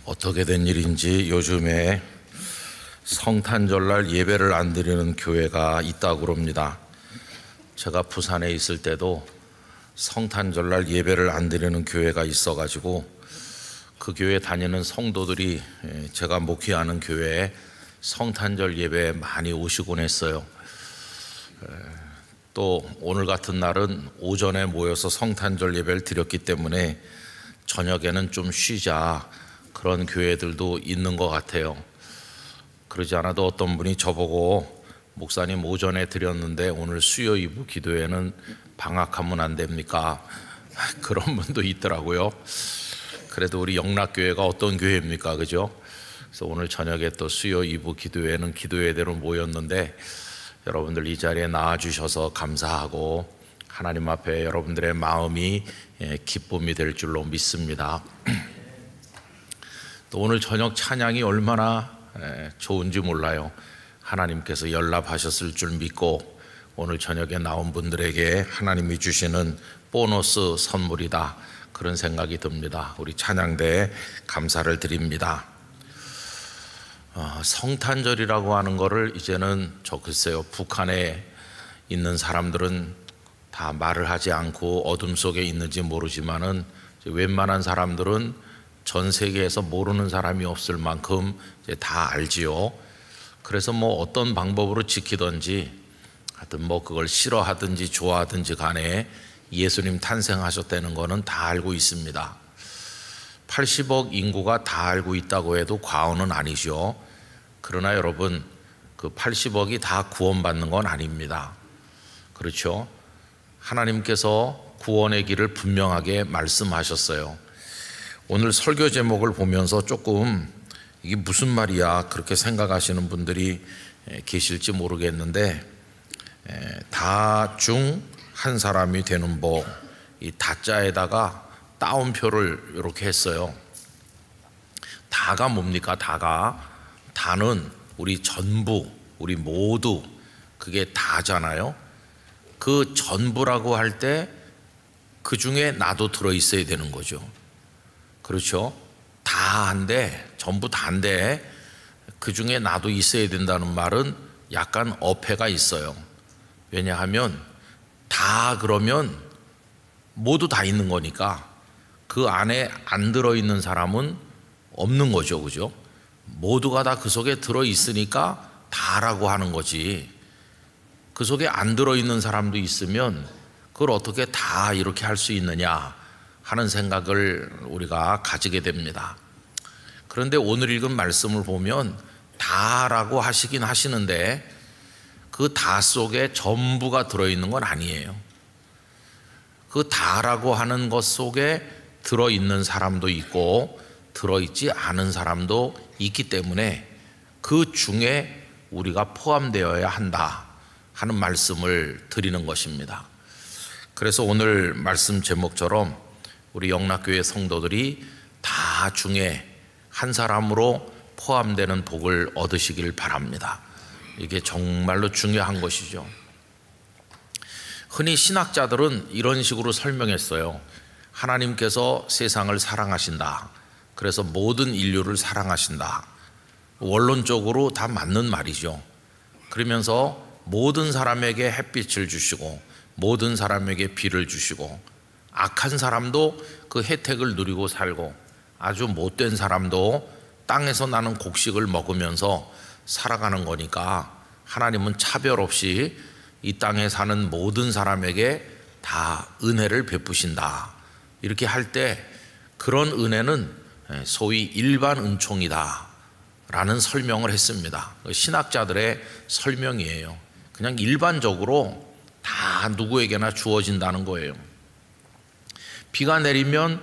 어떻게 된 일인지 요즘에 성탄절날 예배를 안 드리는 교회가 있다고 그럽니다. 제가 부산에 있을 때도 성탄절날 예배를 안 드리는 교회가 있어가지고 그 교회 다니는 성도들이 제가 목회하는 교회에 성탄절 예배에 많이 오시곤 했어요. 또 오늘 같은 날은 오전에 모여서 성탄절 예배를 드렸기 때문에 저녁에는 좀 쉬자, 그런 교회들도 있는 것 같아요. 그러지 않아도 어떤 분이 저보고 목사님 오전에 드렸는데 오늘 수요 2부 기도회는 방학하면 안 됩니까? 그런 분도 있더라고요. 그래도 우리 영락교회가 어떤 교회입니까? 그죠? 그래서 오늘 저녁에 또 수요 2부 기도회는 기도회대로 모였는데 여러분들 이 자리에 나와주셔서 감사하고 하나님 앞에 여러분들의 마음이 기쁨이 될 줄로 믿습니다. 또 오늘 저녁 찬양이 얼마나 좋은지 몰라요. 하나님께서 연락하셨을 줄 믿고 오늘 저녁에 나온 분들에게 하나님이 주시는 보너스 선물이다, 그런 생각이 듭니다. 우리 찬양대에 감사를 드립니다. 성탄절이라고 하는 거를 이제는 글쎄요, 북한에 있는 사람들은 다 말을 하지 않고 어둠 속에 있는지 모르지만은 웬만한 사람들은 전 세계에서 모르는 사람이 없을 만큼 이제 다 알지요. 그래서 뭐 어떤 방법으로 지키든지 하여튼 뭐 그걸 싫어하든지 좋아하든지 간에 예수님 탄생하셨다는 거는 다 알고 있습니다. 80억 인구가 다 알고 있다고 해도 과언은 아니죠. 그러나 여러분, 그 80억이 다 구원받는 건 아닙니다. 그렇죠? 하나님께서 구원의 길을 분명하게 말씀하셨어요. 오늘 설교 제목을 보면서 조금 이게 무슨 말이야 그렇게 생각하시는 분들이 계실지 모르겠는데, 다 중 한 사람이 되는 복, 이 다자에다가 따옴표를 이렇게 했어요. 다가 뭡니까? 다는 우리 전부, 우리 모두, 그게 다잖아요. 그 전부라고 할 때 그 중에 나도 들어있어야 되는 거죠. 그렇죠? 다한데, 전부 다인데 그 중에 나도 있어야 된다는 말은 약간 어폐가 있어요. 왜냐하면 다 그러면 모두 다 있는 거니까 그 안에 안 들어있는 사람은 없는 거죠. 그죠? 모두가 다 그 속에 들어있으니까 다라고 하는 거지, 그 속에 안 들어있는 사람도 있으면 그걸 어떻게 다 이렇게 할 수 있느냐 하는 생각을 우리가 가지게 됩니다. 그런데 오늘 읽은 말씀을 보면 다라고 하시긴 하시는데 그 다 속에 전부가 들어있는 건 아니에요. 그 다라고 하는 것 속에 들어있는 사람도 있고 들어있지 않은 사람도 있기 때문에 그 중에 우리가 포함되어야 한다 하는 말씀을 드리는 것입니다. 그래서 오늘 말씀 제목처럼 우리 영락교회 성도들이 다 중에 한 사람으로 포함되는 복을 얻으시길 바랍니다. 이게 정말로 중요한 것이죠. 흔히 신학자들은 이런 식으로 설명했어요. 하나님께서 세상을 사랑하신다, 그래서 모든 인류를 사랑하신다. 원론적으로 다 맞는 말이죠. 그러면서 모든 사람에게 햇빛을 주시고 모든 사람에게 비를 주시고 악한 사람도 그 혜택을 누리고 살고 아주 못된 사람도 땅에서 나는 곡식을 먹으면서 살아가는 거니까 하나님은 차별 없이 이 땅에 사는 모든 사람에게 다 은혜를 베푸신다. 이렇게 할 때 그런 은혜는 소위 일반 은총이다 라는 설명을 했습니다. 신학자들의 설명이에요. 그냥 일반적으로 다 누구에게나 주어진다는 거예요. 비가 내리면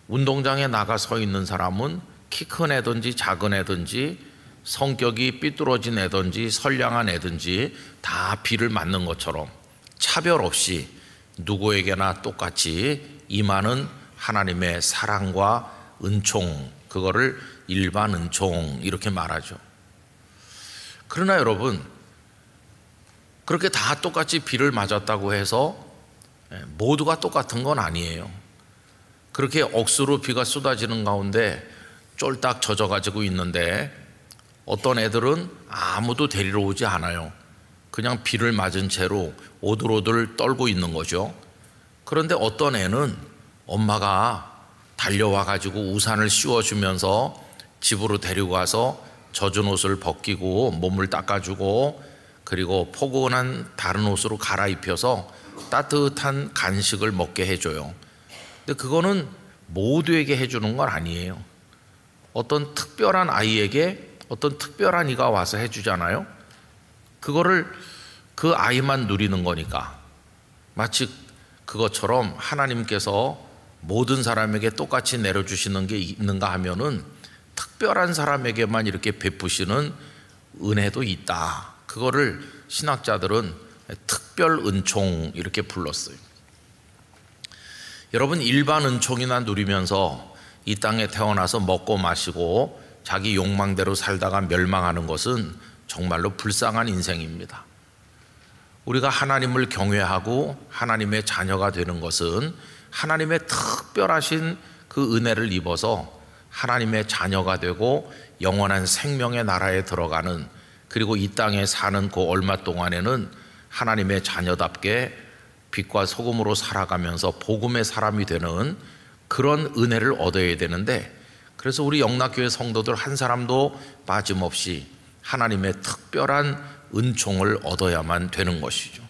운동장에 나가 서 있는 사람은 키 큰 애든지 작은 애든지 성격이 삐뚤어진 애든지 선량한 애든지 다 비를 맞는 것처럼 차별 없이 누구에게나 똑같이 임하는 하나님의 사랑과 은총, 그거를 일반 은총 이렇게 말하죠. 그러나 여러분, 그렇게 다 똑같이 비를 맞았다고 해서 모두가 똑같은 건 아니에요. 그렇게 억수로 비가 쏟아지는 가운데 쫄딱 젖어가지고 있는데 어떤 애들은 아무도 데리러 오지 않아요. 그냥 비를 맞은 채로 오들오들 떨고 있는 거죠. 그런데 어떤 애는 엄마가 달려와 가지고 우산을 씌워주면서 집으로 데리고 가서 젖은 옷을 벗기고 몸을 닦아주고 그리고 포근한 다른 옷으로 갈아입혀서 따뜻한 간식을 먹게 해줘요. 근데 그거는 모두에게 해주는 건 아니에요. 어떤 특별한 아이에게 어떤 특별한 이가 와서 해주잖아요. 그거를 그 아이만 누리는 거니까. 마치 그것처럼 하나님께서 모든 사람에게 똑같이 내려주시는 게 있는가 하면은 특별한 사람에게만 이렇게 베푸시는 은혜도 있다. 그거를 신학자들은 특별 은총 이렇게 불렀어요. 여러분, 일반 은총이나 누리면서 이 땅에 태어나서 먹고 마시고 자기 욕망대로 살다가 멸망하는 것은 정말로 불쌍한 인생입니다. 우리가 하나님을 경외하고 하나님의 자녀가 되는 것은 하나님의 특별하신 그 은혜를 입어서 하나님의 자녀가 되고 영원한 생명의 나라에 들어가는, 그리고 이 땅에 사는 그 얼마 동안에는 하나님의 자녀답게 빛과 소금으로 살아가면서 복음의 사람이 되는 그런 은혜를 얻어야 되는데, 그래서 우리 영락교회 성도들 한 사람도 빠짐없이 하나님의 특별한 은총을 얻어야만 되는 것이죠.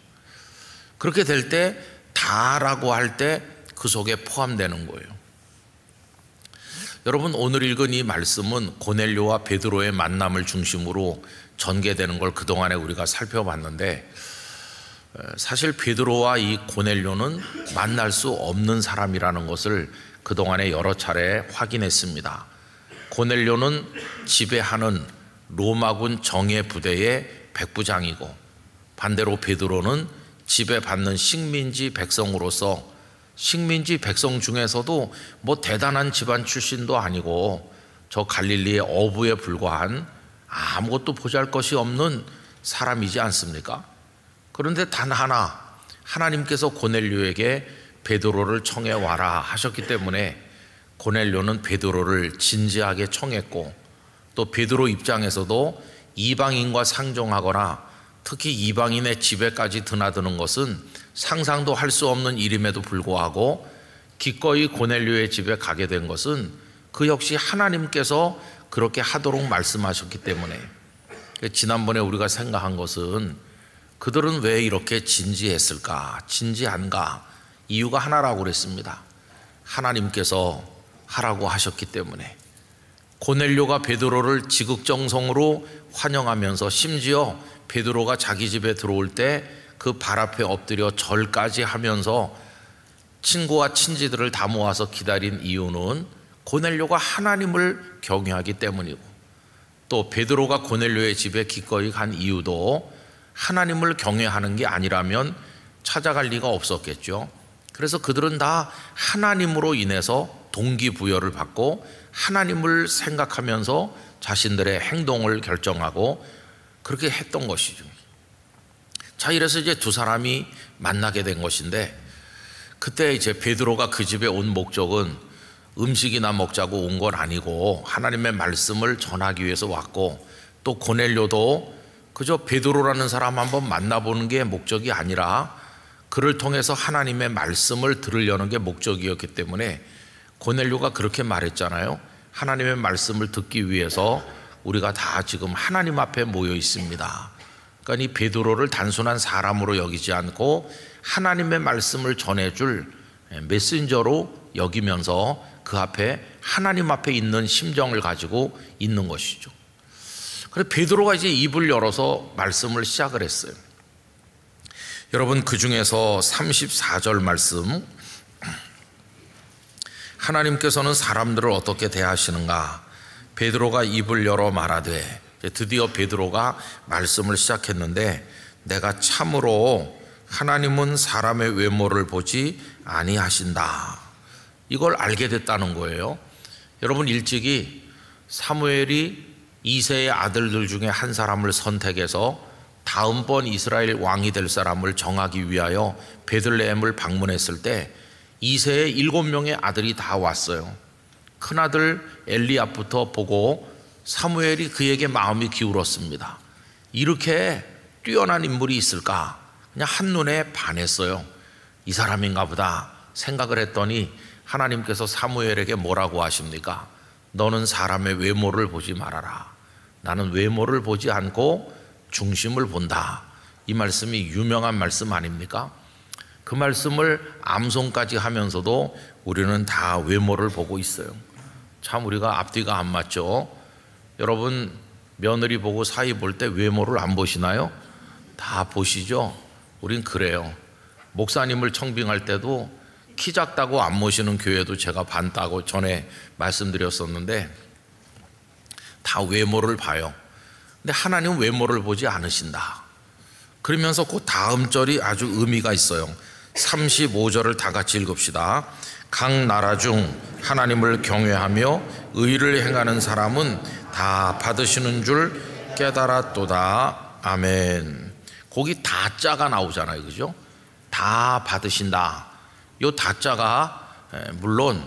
그렇게 될 때 다라고 할 때 그 속에 포함되는 거예요. 여러분, 오늘 읽은 이 말씀은 고넬료와 베드로의 만남을 중심으로 전개되는 걸 그동안에 우리가 살펴봤는데, 사실 베드로와 이 고넬료는 만날 수 없는 사람이라는 것을 그동안에 여러 차례 확인했습니다. 고넬료는 지배하는 로마군 정예 부대의 백부장이고, 반대로 베드로는 지배받는 식민지 백성으로서, 식민지 백성 중에서도 뭐 대단한 집안 출신도 아니고 저 갈릴리의 어부에 불과한 아무것도 보잘것이 없는 사람이지 않습니까? 그런데 단 하나, 하나님께서 고넬료에게 베드로를 청해 와라 하셨기 때문에 고넬료는 베드로를 진지하게 청했고, 또 베드로 입장에서도 이방인과 상종하거나 특히 이방인의 집에까지 드나드는 것은 상상도 할 수 없는 일임에도 불구하고 기꺼이 고넬료의 집에 가게 된 것은 그 역시 하나님께서 그렇게 하도록 말씀하셨기 때문에, 지난번에 우리가 생각한 것은 그들은 왜 이렇게 진지했을까, 진지한가? 이유가 하나라고 그랬습니다. 하나님께서 하라고 하셨기 때문에. 고넬료가 베드로를 지극정성으로 환영하면서 심지어 베드로가 자기 집에 들어올 때 그 발 앞에 엎드려 절까지 하면서 친구와 친지들을 다 모아서 기다린 이유는 고넬료가 하나님을 경외하기 때문이고, 또 베드로가 고넬료의 집에 기꺼이 간 이유도 하나님을 경외하는 게 아니라면 찾아갈 리가 없었겠죠. 그래서 그들은 다 하나님으로 인해서 동기부여를 받고 하나님을 생각하면서 자신들의 행동을 결정하고 그렇게 했던 것이죠. 자, 이래서 이제 두 사람이 만나게 된 것인데, 그때 이제 베드로가 그 집에 온 목적은 음식이나 먹자고 온 건 아니고 하나님의 말씀을 전하기 위해서 왔고, 또 고넬료도 그저 베드로라는 사람 한번 만나보는 게 목적이 아니라 그를 통해서 하나님의 말씀을 들으려는 게 목적이었기 때문에 고넬료가 그렇게 말했잖아요. 하나님의 말씀을 듣기 위해서 우리가 다 지금 하나님 앞에 모여 있습니다. 그러니까 이 베드로를 단순한 사람으로 여기지 않고 하나님의 말씀을 전해줄 메신저로 여기면서 그 앞에 하나님 앞에 있는 심정을 가지고 있는 것이죠. 그래서 베드로가 이제 입을 열어서 말씀을 시작을 했어요. 여러분, 그 중에서 34절 말씀, 하나님께서는 사람들을 어떻게 대하시는가? 베드로가 입을 열어 말하되, 드디어 베드로가 말씀을 시작했는데, 내가 참으로 하나님은 사람의 외모를 보지 아니하신다, 이걸 알게 됐다는 거예요. 여러분, 일찍이 사무엘이 이새의 아들들 중에 한 사람을 선택해서 다음번 이스라엘 왕이 될 사람을 정하기 위하여 베들레헴을 방문했을 때 이새의 7명의 아들이 다 왔어요. 큰아들 엘리압부터 보고 사무엘이 그에게 마음이 기울었습니다. 이렇게 뛰어난 인물이 있을까? 그냥 한눈에 반했어요. 이 사람인가 보다 생각을 했더니 하나님께서 사무엘에게 뭐라고 하십니까? 너는 사람의 외모를 보지 말아라. 나는 외모를 보지 않고 중심을 본다. 이 말씀이 유명한 말씀 아닙니까? 그 말씀을 암송까지 하면서도 우리는 다 외모를 보고 있어요. 참 우리가 앞뒤가 안 맞죠? 여러분 며느리 보고 사위 볼 때 외모를 안 보시나요? 다 보시죠? 우린 그래요. 목사님을 청빙할 때도 키 작다고 안 모시는 교회도 제가 봤다고 전에 말씀드렸었는데 다 외모를 봐요. 근데 하나님은 외모를 보지 않으신다. 그러면서 그 다음 절이 아주 의미가 있어요. 35절을 다 같이 읽읍시다. 각 나라 중 하나님을 경외하며 의를 행하는 사람은 다 받으시는 줄 깨달았도다. 아멘. 거기 다자가 나오잖아요, 그죠? 다 받으신다. 요 다자가 물론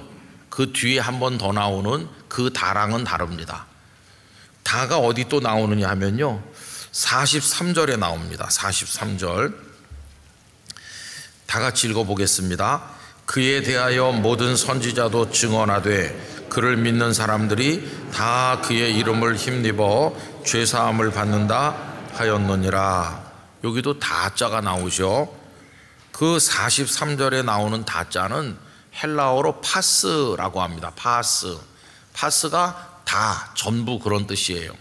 그 뒤에 한 번 더 나오는 그 다랑은 다릅니다. 다가 어디 또 나오느냐 하면요, 43절에 나옵니다. 43절 다 같이 읽어보겠습니다. 그에 대하여 모든 선지자도 증언하되 그를 믿는 사람들이 다 그의 이름을 힘입어 죄사함을 받는다 하였느니라. 여기도 다자가 나오죠. 그 43절에 나오는 다자는 헬라어로 파스라고 합니다. 파스가 다 전부 그런 뜻이에요.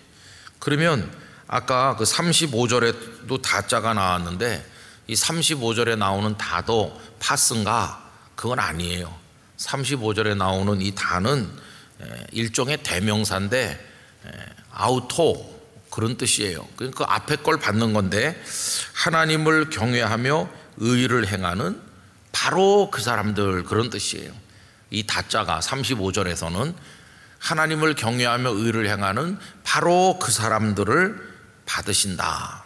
그러면 아까 그 35절에도 다자가 나왔는데 이 35절에 나오는 다도 파스인가? 그건 아니에요. 35절에 나오는 이 다는 일종의 대명사인데 아우토 그런 뜻이에요. 그러니까 그 앞에 걸 받는 건데 하나님을 경외하며 의를 행하는 바로 그 사람들 그런 뜻이에요. 이 다자가 35절에서는 하나님을 경외하며 의를 행하는 바로 그 사람들을 받으신다.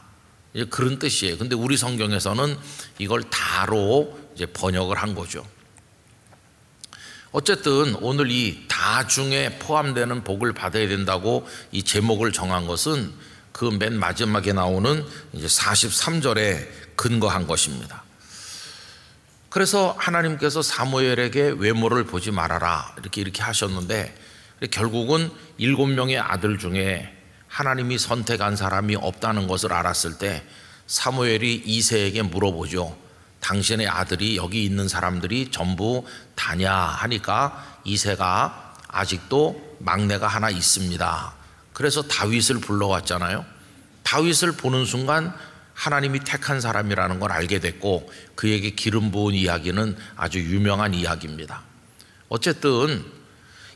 그런 뜻이에요. 근데 우리 성경에서는 이걸 다로 이제 번역을 한 거죠. 어쨌든 오늘 이 다 중에 포함되는 복을 받아야 된다고 이 제목을 정한 것은 그 맨 마지막에 나오는 이제 43절에 근거한 것입니다. 그래서 하나님께서 사무엘에게 외모를 보지 말아라 이렇게 하셨는데 결국은 7명의 아들 중에 하나님이 선택한 사람이 없다는 것을 알았을 때 사무엘이 이새에게 물어보죠. 당신의 아들이 여기 있는 사람들이 전부 다냐 하니까 이새가 아직도 막내가 하나 있습니다. 그래서 다윗을 불러왔잖아요. 다윗을 보는 순간 하나님이 택한 사람이라는 걸 알게 됐고 그에게 기름 부은 이야기는 아주 유명한 이야기입니다. 어쨌든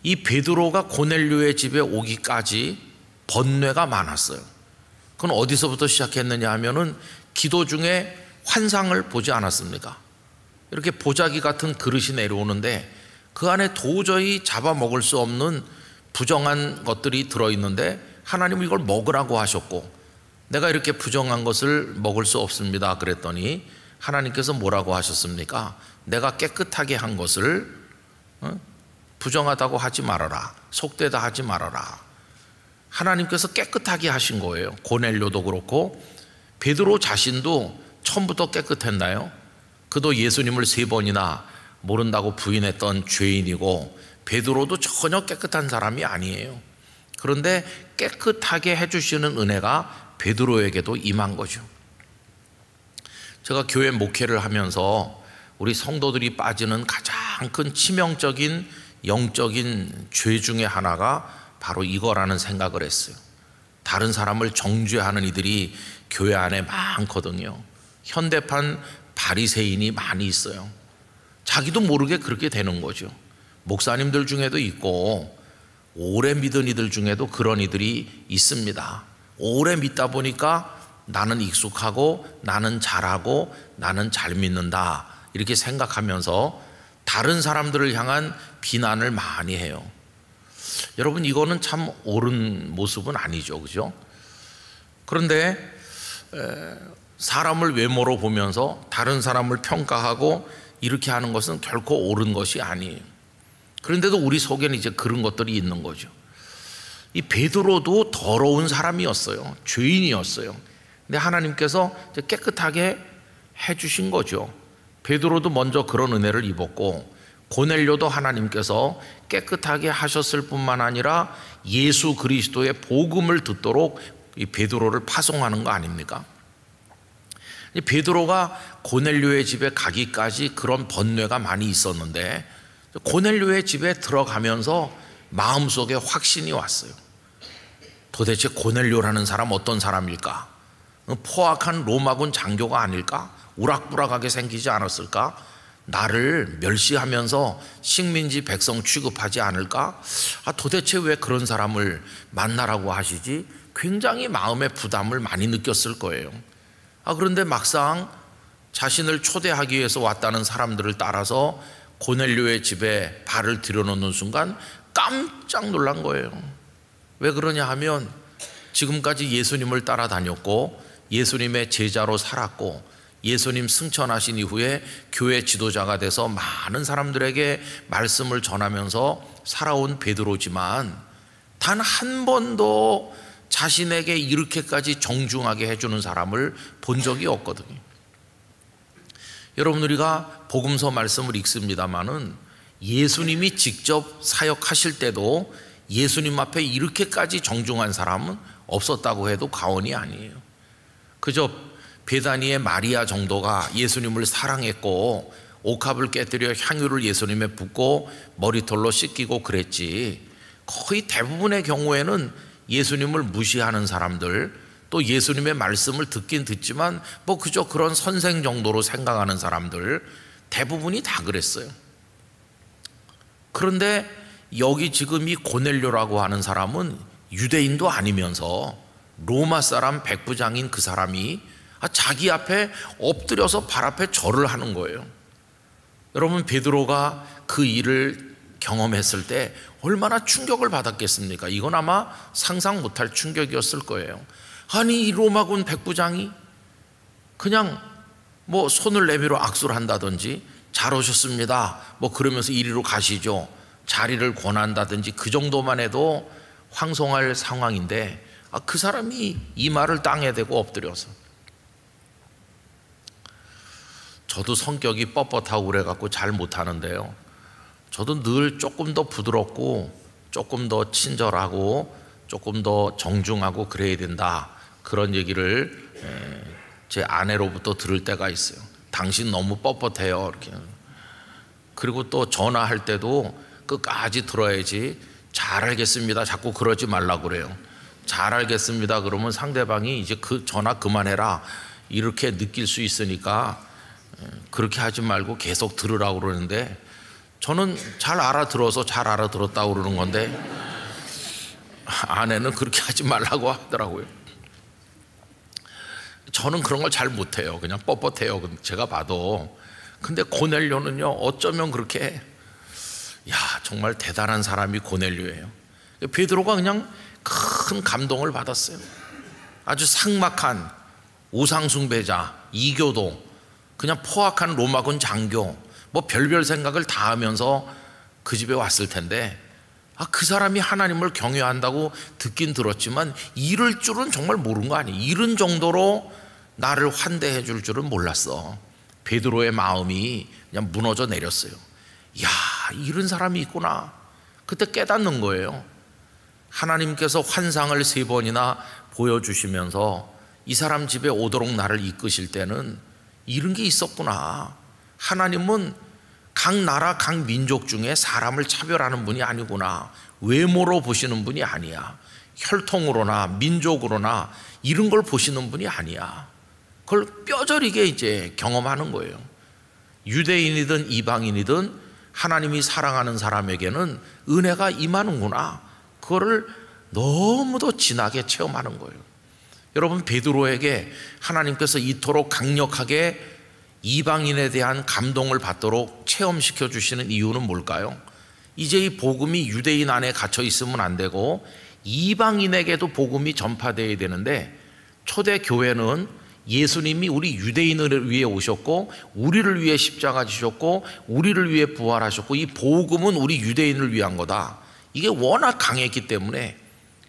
이 베드로가 고넬료의 집에 오기까지 번뇌가 많았어요. 그건 어디서부터 시작했느냐 하면은 기도 중에 환상을 보지 않았습니까? 이렇게 보자기 같은 그릇이 내려오는데 그 안에 도저히 잡아먹을 수 없는 부정한 것들이 들어있는데 하나님은 이걸 먹으라고 하셨고 내가 이렇게 부정한 것을 먹을 수 없습니다 그랬더니 하나님께서 뭐라고 하셨습니까? 내가 깨끗하게 한 것을 부정하다고 하지 말아라, 속되다 하지 말아라. 하나님께서 깨끗하게 하신 거예요. 고넬료도 그렇고 베드로 자신도 처음부터 깨끗했나요? 그도 예수님을 3번이나 모른다고 부인했던 죄인이고 베드로도 전혀 깨끗한 사람이 아니에요. 그런데 깨끗하게 해주시는 은혜가 베드로에게도 임한 거죠. 제가 교회 목회를 하면서 우리 성도들이 빠지는 가장 큰 치명적인 영적인 죄 중에 하나가 바로 이거라는 생각을 했어요. 다른 사람을 정죄하는 이들이 교회 안에 많거든요. 현대판 바리새인이 많이 있어요. 자기도 모르게 그렇게 되는 거죠. 목사님들 중에도 있고 오래 믿은 이들 중에도 그런 이들이 있습니다. 오래 믿다 보니까 나는 익숙하고 나는 잘하고 나는 잘 믿는다 이렇게 생각하면서 다른 사람들을 향한 비난을 많이 해요. 여러분 이거는 참 옳은 모습은 아니죠, 그죠? 그런데 사람을 외모로 보면서 다른 사람을 평가하고 이렇게 하는 것은 결코 옳은 것이 아니에요. 그런데도 우리 속에는 이제 그런 것들이 있는 거죠. 이 베드로도 더러운 사람이었어요. 죄인이었어요. 근데 하나님께서 이제 깨끗하게 해주신 거죠. 베드로도 먼저 그런 은혜를 입었고, 고넬료도 하나님께서 깨끗하게 하셨을 뿐만 아니라 예수 그리스도의 복음을 듣도록 이 베드로를 파송하는 거 아닙니까? 베드로가 고넬료의 집에 가기까지 그런 번뇌가 많이 있었는데, 고넬료의 집에 들어가면서 마음속에 확신이 왔어요. 도대체 고넬료라는 사람 어떤 사람일까? 포악한 로마군 장교가 아닐까? 우락부락하게 생기지 않았을까? 나를 멸시하면서 식민지 백성 취급하지 않을까? 도대체 왜 그런 사람을 만나라고 하시지? 굉장히 마음의 부담을 많이 느꼈을 거예요. 그런데 막상 자신을 초대하기 위해서 왔다는 사람들을 따라서 고넬료의 집에 발을 들여놓는 순간 깜짝 놀란 거예요. 왜 그러냐 하면 지금까지 예수님을 따라다녔고 예수님의 제자로 살았고 예수님 승천하신 이후에 교회 지도자가 돼서 많은 사람들에게 말씀을 전하면서 살아온 베드로지만 단 한 번도 자신에게 이렇게까지 정중하게 해주는 사람을 본 적이 없거든요. 여러분, 우리가 복음서 말씀을 읽습니다마는 예수님이 직접 사역하실 때도 예수님 앞에 이렇게까지 정중한 사람은 없었다고 해도 과언이 아니에요. 그저 베다니의 마리아 정도가 예수님을 사랑했고 옥합을 깨뜨려 향유를 예수님에 붓고 머리털로 씻기고 그랬지, 거의 대부분의 경우에는 예수님을 무시하는 사람들, 또 예수님의 말씀을 듣긴 듣지만 뭐 그저 그런 선생 정도로 생각하는 사람들 대부분이 다 그랬어요. 그런데 여기 지금 이 고넬료라고 하는 사람은 유대인도 아니면서 로마 사람 백부장인 그 사람이 자기 앞에 엎드려서 발 앞에 절을 하는 거예요. 여러분, 베드로가 그 일을 경험했을 때 얼마나 충격을 받았겠습니까? 이건 아마 상상 못할 충격이었을 거예요. 아니, 이 로마군 백부장이 그냥 뭐 손을 내밀어 악수를 한다든지 잘 오셨습니다 뭐 그러면서 이리로 가시죠, 자리를 권한다든지 그 정도만 해도 황송할 상황인데 그 사람이 이 말을 땅에 대고 엎드려서, 저도 성격이 뻣뻣하고 그래갖고 잘 못하는데요, 저도 늘 조금 더 부드럽고 조금 더 친절하고 조금 더 정중하고 그래야 된다, 그런 얘기를 제 아내로부터 들을 때가 있어요. 당신 너무 뻣뻣해요 이렇게. 그리고 또 전화할 때도 끝까지 들어야지, 잘 알겠습니다 자꾸 그러지 말라고 그래요. 잘 알겠습니다 그러면 상대방이 이제 그 전화 그만해라 이렇게 느낄 수 있으니까 그렇게 하지 말고 계속 들으라고 그러는데, 저는 잘 알아들어서 잘 알아들었다고 그러는 건데 아내는 그렇게 하지 말라고 하더라고요. 저는 그런 걸 잘 못해요. 그냥 뻣뻣해요 제가 봐도. 근데 고넬료는요, 어쩌면 그렇게, 정말 대단한 사람이 고넬료예요. 베드로가 그냥 큰 감동을 받았어요. 아주 삭막한 우상숭배자, 이교도, 그냥 포악한 로마군 장교, 뭐 별별 생각을 다 하면서 그 집에 왔을 텐데 그 사람이 하나님을 경외한다고 듣긴 들었지만 이럴 줄은 정말 모른 거 아니에요. 이런 정도로 나를 환대해 줄 줄은 몰랐어. 베드로의 마음이 그냥 무너져 내렸어요. 이런 사람이 있구나. 그때 깨닫는 거예요. 하나님께서 환상을 3번이나 보여주시면서 이 사람 집에 오도록 나를 이끄실 때는 이런 게 있었구나. 하나님은 각 나라 각 민족 중에 사람을 차별하는 분이 아니구나. 외모로 보시는 분이 아니야. 혈통으로나 민족으로나 이런 걸 보시는 분이 아니야. 그걸 뼈저리게 이제 경험하는 거예요. 유대인이든 이방인이든 하나님이 사랑하는 사람에게는 은혜가 임하는구나. 그거를 너무도 진하게 체험하는 거예요. 여러분, 베드로에게 하나님께서 이토록 강력하게 이방인에 대한 감동을 받도록 체험시켜 주시는 이유는 뭘까요? 이제 이 복음이 유대인 안에 갇혀 있으면 안 되고 이방인에게도 복음이 전파되어야 되는데, 초대 교회는 예수님이 우리 유대인을 위해 오셨고 우리를 위해 십자가 지셨고 우리를 위해 부활하셨고 이 복음은 우리 유대인을 위한 거다. 이게 워낙 강했기 때문에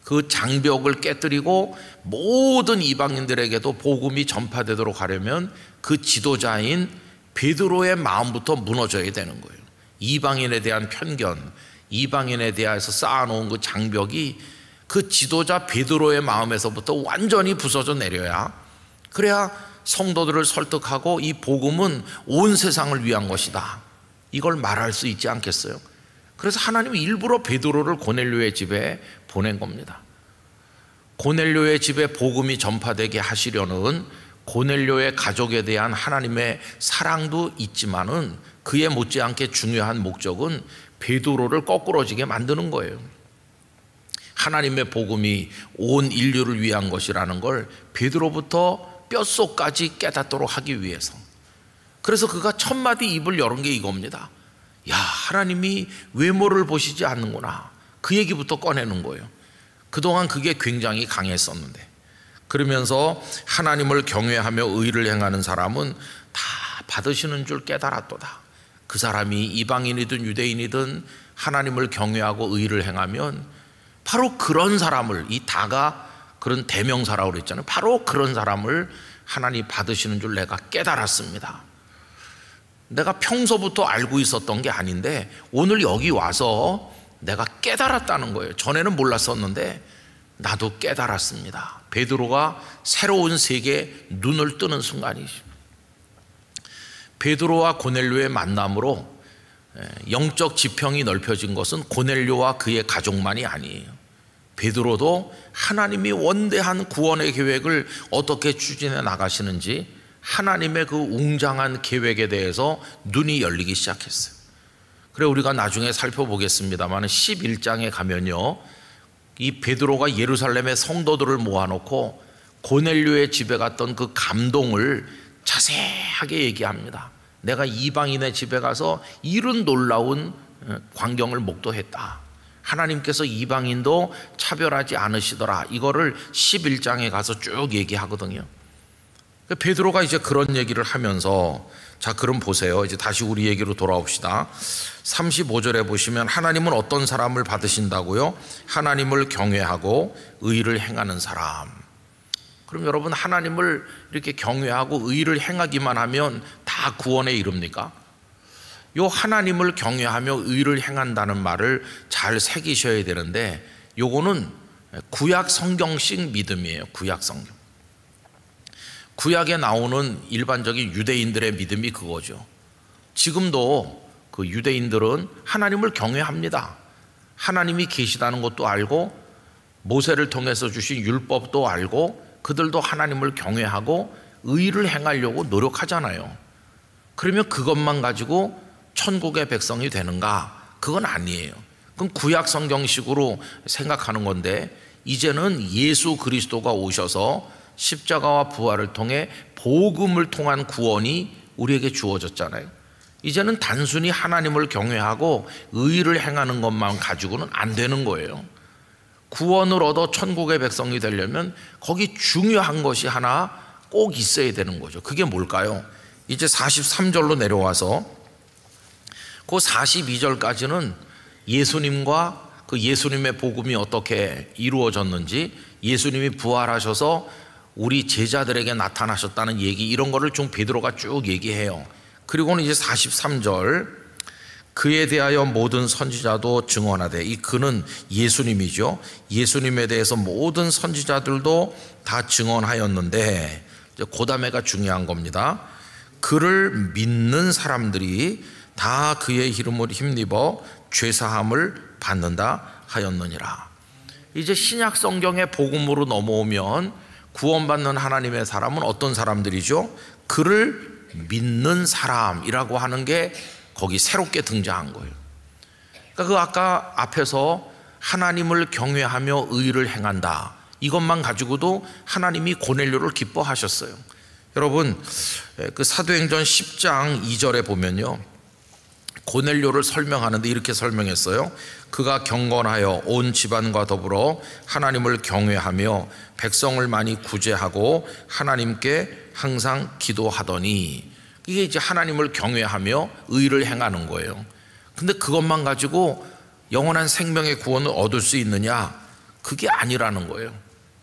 그 장벽을 깨뜨리고 모든 이방인들에게도 복음이 전파되도록 하려면 그 지도자인 베드로의 마음부터 무너져야 되는 거예요. 이방인에 대한 편견, 이방인에 대해서 쌓아놓은 그 장벽이 그 지도자 베드로의 마음에서부터 완전히 부서져 내려야, 그래야 성도들을 설득하고 이 복음은 온 세상을 위한 것이다, 이걸 말할 수 있지 않겠어요? 그래서 하나님이 일부러 베드로를 고넬료의 집에 보낸 겁니다. 고넬료의 집에 복음이 전파되게 하시려는 고넬료의 가족에 대한 하나님의 사랑도 있지만은 그에 못지않게 중요한 목적은 베드로를 거꾸러지게 만드는 거예요. 하나님의 복음이 온 인류를 위한 것이라는 걸 베드로부터 뼛속까지 깨닫도록 하기 위해서. 그래서 그가 첫 마디 입을 열은 게 이겁니다. 야, 하나님이 외모를 보시지 않는구나. 그 얘기부터 꺼내는 거예요. 그동안 그게 굉장히 강했었는데, 그러면서 하나님을 경외하며 의를 행하는 사람은 다 받으시는 줄 깨달았도다. 그 사람이 이방인이든 유대인이든 하나님을 경외하고 의를 행하면 바로 그런 사람을, 이 다가 그런 대명사라고 그랬잖아요. 바로 그런 사람을 하나님 받으시는 줄 내가 깨달았습니다. 내가 평소부터 알고 있었던 게 아닌데 오늘 여기 와서 내가 깨달았다는 거예요. 전에는 몰랐었는데 나도 깨달았습니다. 베드로가 새로운 세계에 눈을 뜨는 순간이죠. 베드로와 고넬료의 만남으로 영적 지평이 넓혀진 것은 고넬료와 그의 가족만이 아니에요. 베드로도 하나님이 원대한 구원의 계획을 어떻게 추진해 나가시는지 하나님의 그 웅장한 계획에 대해서 눈이 열리기 시작했어요. 그래 우리가 나중에 살펴보겠습니다만 11장에 가면요, 이 베드로가 예루살렘의 성도들을 모아놓고 고넬료의 집에 갔던 그 감동을 자세하게 얘기합니다. 내가 이방인의 집에 가서 이런 놀라운 광경을 목도했다. 하나님께서 이방인도 차별하지 않으시더라. 이거를 11장에 가서 쭉 얘기하거든요. 베드로가 이제 그런 얘기를 하면서, 자 그럼 보세요. 이제 다시 우리 얘기로 돌아옵시다. 35절에 보시면 하나님은 어떤 사람을 받으신다고요? 하나님을 경외하고 의를 행하는 사람. 그럼 여러분, 하나님을 이렇게 경외하고 의를 행하기만 하면 다 구원에 이릅니까? 요 하나님을 경외하며 의를 행한다는 말을 잘 새기셔야 되는데, 요거는 구약 성경식 믿음이에요. 구약 성경. 구약에 나오는 일반적인 유대인들의 믿음이 그거죠. 지금도 그 유대인들은 하나님을 경외합니다. 하나님이 계시다는 것도 알고 모세를 통해서 주신 율법도 알고 그들도 하나님을 경외하고 의를 행하려고 노력하잖아요. 그러면 그것만 가지고 천국의 백성이 되는가? 그건 아니에요. 그건 구약 성경식으로 생각하는 건데, 이제는 예수 그리스도가 오셔서 십자가와 부활을 통해 복음을 통한 구원이 우리에게 주어졌잖아요. 이제는 단순히 하나님을 경외하고 의를 행하는 것만 가지고는 안 되는 거예요. 구원을 얻어 천국의 백성이 되려면 거기 중요한 것이 하나 꼭 있어야 되는 거죠. 그게 뭘까요? 이제 43절로 내려와서 그 42절까지는 예수님과 그 예수님의 복음이 어떻게 이루어졌는지, 예수님이 부활하셔서 우리 제자들에게 나타나셨다는 얘기, 이런 거를 좀 베드로가 쭉 얘기해요. 그리고는 이제 43절, 그에 대하여 모든 선지자도 증언하되, 이 그는 예수님이죠. 예수님에 대해서 모든 선지자들도 다 증언하였는데, 그 다음에가 중요한 겁니다. 그를 믿는 사람들이 다 그의 이름을 힘입어 죄사함을 받는다 하였느니라. 이제 신약 성경의 복음으로 넘어오면 구원받는 하나님의 사람은 어떤 사람들이죠? 그를 믿는 사람이라고 하는 게 거기 새롭게 등장한 거예요. 그러니까 그 아까 앞에서 하나님을 경외하며 의를 행한다, 이것만 가지고도 하나님이 고넬료를 기뻐하셨어요. 여러분, 그 사도행전 10장 2절에 보면요, 고넬료를 설명하는데 이렇게 설명했어요. 그가 경건하여 온 집안과 더불어 하나님을 경외하며 백성을 많이 구제하고 하나님께 항상 기도하더니, 이게 이제 하나님을 경외하며 의를 행하는 거예요. 근데 그것만 가지고 영원한 생명의 구원을 얻을 수 있느냐? 그게 아니라는 거예요.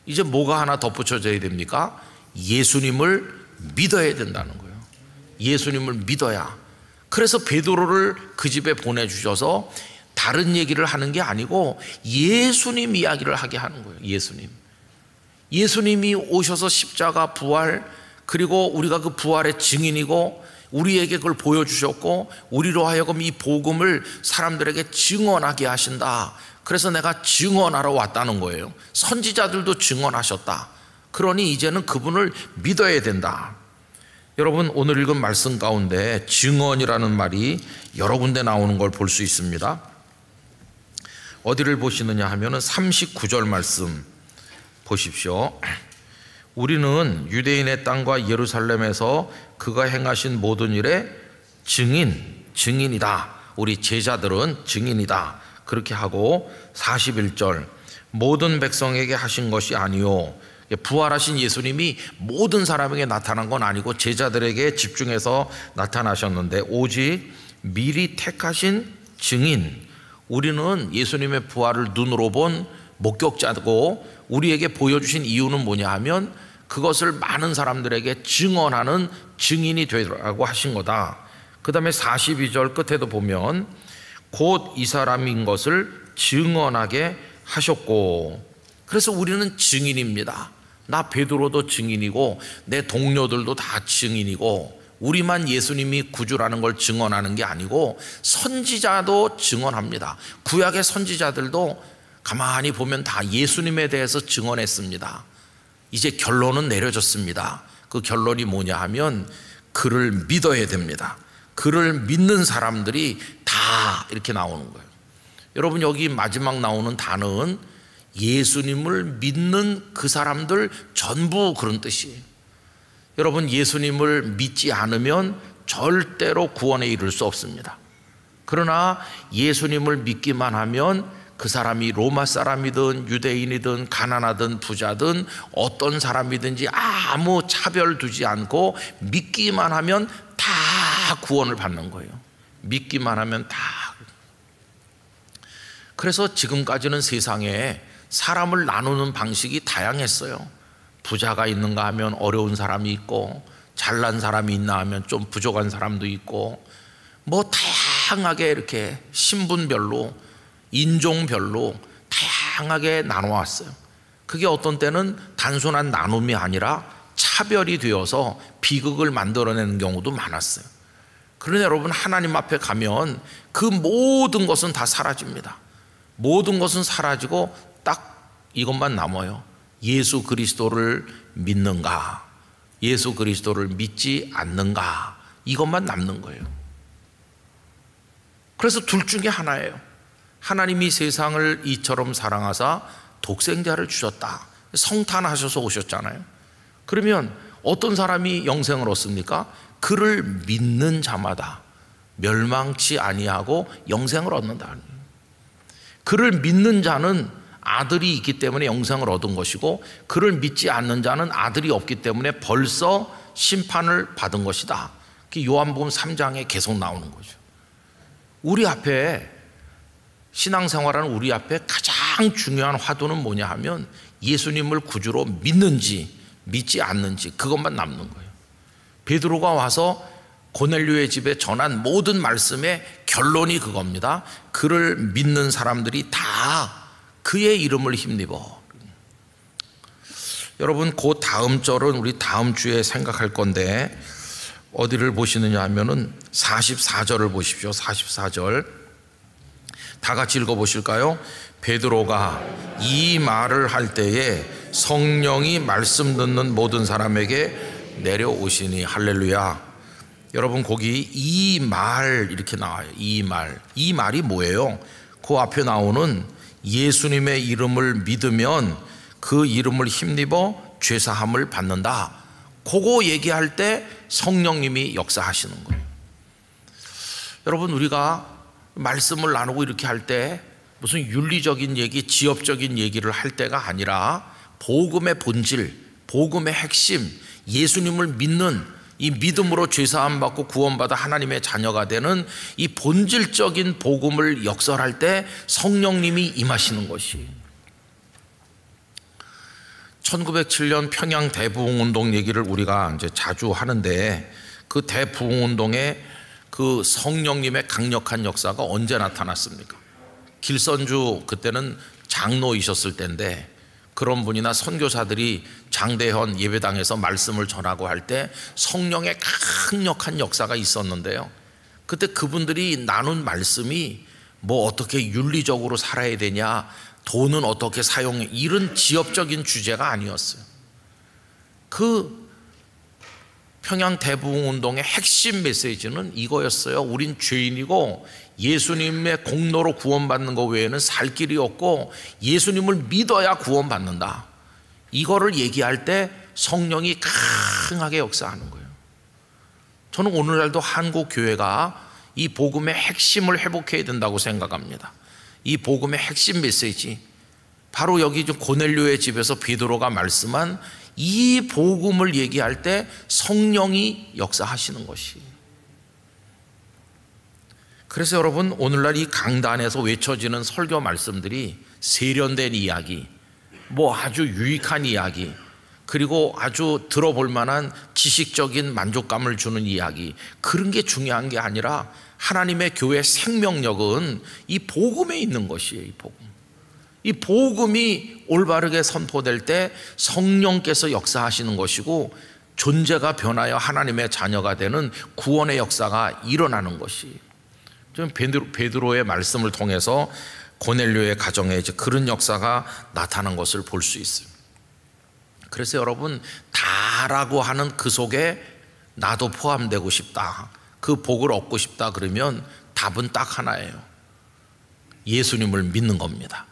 이제 뭐가 하나 덧붙여져야 됩니까? 예수님을 믿어야 된다는 거예요. 예수님을 믿어야. 그래서 베드로를 그 집에 보내주셔서 다른 얘기를 하는 게 아니고 예수님 이야기를 하게 하는 거예요. 예수님이 오셔서 십자가 부활, 그리고 우리가 그 부활의 증인이고 우리에게 그걸 보여주셨고 우리로 하여금 이 복음을 사람들에게 증언하게 하신다. 그래서 내가 증언하러 왔다는 거예요. 선지자들도 증언하셨다. 그러니 이제는 그분을 믿어야 된다. 여러분, 오늘 읽은 말씀 가운데 증언이라는 말이 여러 군데 나오는 걸 볼 수 있습니다. 어디를 보시느냐 하면은 39절 말씀 보십시오. 우리는 유대인의 땅과 예루살렘에서 그가 행하신 모든 일의 증인이다. 우리 제자들은 증인이다. 그렇게 하고 41절, 모든 백성에게 하신 것이 아니요. 부활하신 예수님이 모든 사람에게 나타난 건 아니고 제자들에게 집중해서 나타나셨는데 오직 미리 택하신 증인, 우리는 예수님의 부활을 눈으로 본 목격자고 우리에게 보여주신 이유는 뭐냐 하면 그것을 많은 사람들에게 증언하는 증인이 되라고 하신 거다. 그 다음에 42절 끝에도 보면 곧 이 사람인 것을 증언하게 하셨고, 그래서 우리는 증인입니다. 나 베드로도 증인이고 내 동료들도 다 증인이고, 우리만 예수님이 구주라는 걸 증언하는 게 아니고 선지자도 증언합니다. 구약의 선지자들도 가만히 보면 다 예수님에 대해서 증언했습니다. 이제 결론은 내려졌습니다. 그 결론이 뭐냐 하면 그를 믿어야 됩니다. 그를 믿는 사람들이 다 이렇게 나오는 거예요. 여러분, 여기 마지막 나오는 단어는 예수님을 믿는 그 사람들 전부 그런 뜻이에요. 여러분, 예수님을 믿지 않으면 절대로 구원에 이를 수 없습니다. 그러나 예수님을 믿기만 하면 그 사람이 로마 사람이든 유대인이든 가난하든 부자든 어떤 사람이든지 아무 차별 두지 않고 믿기만 하면 다 구원을 받는 거예요. 믿기만 하면 다. 그래서 지금까지는 세상에 사람을 나누는 방식이 다양했어요. 부자가 있는가 하면 어려운 사람이 있고, 잘난 사람이 있나 하면 좀 부족한 사람도 있고, 뭐 다양하게 이렇게 신분별로 인종별로 다양하게 나눠왔어요. 그게 어떤 때는 단순한 나눔이 아니라 차별이 되어서 비극을 만들어내는 경우도 많았어요. 그러나 여러분, 하나님 앞에 가면 그 모든 것은 다 사라집니다. 모든 것은 사라지고 딱 이것만 남아요. 예수 그리스도를 믿는가, 예수 그리스도를 믿지 않는가, 이것만 남는 거예요. 그래서 둘 중에 하나예요. 하나님이 세상을 이처럼 사랑하사 독생자를 주셨다. 성탄하셔서 오셨잖아요. 그러면 어떤 사람이 영생을 얻습니까? 그를 믿는 자마다 멸망치 아니하고 영생을 얻는다. 그를 믿는 자는 아들이 있기 때문에 영생을 얻은 것이고, 그를 믿지 않는 자는 아들이 없기 때문에 벌써 심판을 받은 것이다. 요한복음 3장에 계속 나오는 거죠. 우리 앞에, 신앙생활하는 우리 앞에 가장 중요한 화두는 뭐냐 하면 예수님을 구주로 믿는지 믿지 않는지, 그것만 남는 거예요. 베드로가 와서 고넬료의 집에 전한 모든 말씀의 결론이 그겁니다. 그를 믿는 사람들이 다 그의 이름을 힘입어. 여러분, 그 다음 절은 우리 다음 주에 생각할 건데 어디를 보시느냐 하면은 44절을 보십시오. 44절 다 같이 읽어보실까요? 베드로가 이 말을 할 때에 성령이 말씀 듣는 모든 사람에게 내려오시니. 할렐루야. 여러분, 거기 이 말 이렇게 나와요. 이 말이 뭐예요? 그 앞에 나오는 예수님의 이름을 믿으면 그 이름을 힘입어 죄사함을 받는다. 그거 얘기할 때 성령님이 역사하시는 거예요. 여러분, 우리가 말씀을 나누고 이렇게 할 때 무슨 윤리적인 얘기, 지엽적인 얘기를 할 때가 아니라 복음의 본질, 복음의 핵심, 예수님을 믿는 이 믿음으로 죄사함 받고 구원받아 하나님의 자녀가 되는 이 본질적인 복음을 역설할 때 성령님이 임하시는 것이, 1907년 평양 대부흥운동 얘기를 우리가 이제 자주 하는데, 그 대부흥운동에 그 성령님의 강력한 역사가 언제 나타났습니까? 길선주 그때는 장로이셨을 때인데, 그런 분이나 선교사들이 장대현 예배당에서 말씀을 전하고 할 때 성령의 강력한 역사가 있었는데요, 그때 그분들이 나눈 말씀이 뭐 어떻게 윤리적으로 살아야 되냐, 돈은 어떻게 사용해, 이런 지엽적인 주제가 아니었어요. 그 평양 대부흥운동의 핵심 메시지는 이거였어요. 우린 죄인이고 예수님의 공로로 구원받는 것 외에는 살 길이 없고 예수님을 믿어야 구원받는다. 이거를 얘기할 때 성령이 강하게 역사하는 거예요. 저는 오늘날도 한국 교회가 이 복음의 핵심을 회복해야 된다고 생각합니다. 이 복음의 핵심 메시지, 바로 여기 고넬료의 집에서 베드로가 말씀한 이 복음을 얘기할 때 성령이 역사하시는 것이. 그래서 여러분, 오늘날 이 강단에서 외쳐지는 설교 말씀들이 세련된 이야기, 뭐 아주 유익한 이야기, 그리고 아주 들어볼 만한 지식적인 만족감을 주는 이야기, 그런 게 중요한 게 아니라 하나님의 교회 생명력은 이 복음에 있는 것이에요. 이 복음. 이 복음이 올바르게 선포될 때 성령께서 역사하시는 것이고, 존재가 변하여 하나님의 자녀가 되는 구원의 역사가 일어나는 것이. 좀 베드로의 말씀을 통해서 고넬료의 가정에 이제 그런 역사가 나타난 것을 볼 수 있어요. 그래서 여러분, 다라고 하는 그 속에 나도 포함되고 싶다, 그 복을 얻고 싶다 그러면 답은 딱 하나예요. 예수님을 믿는 겁니다.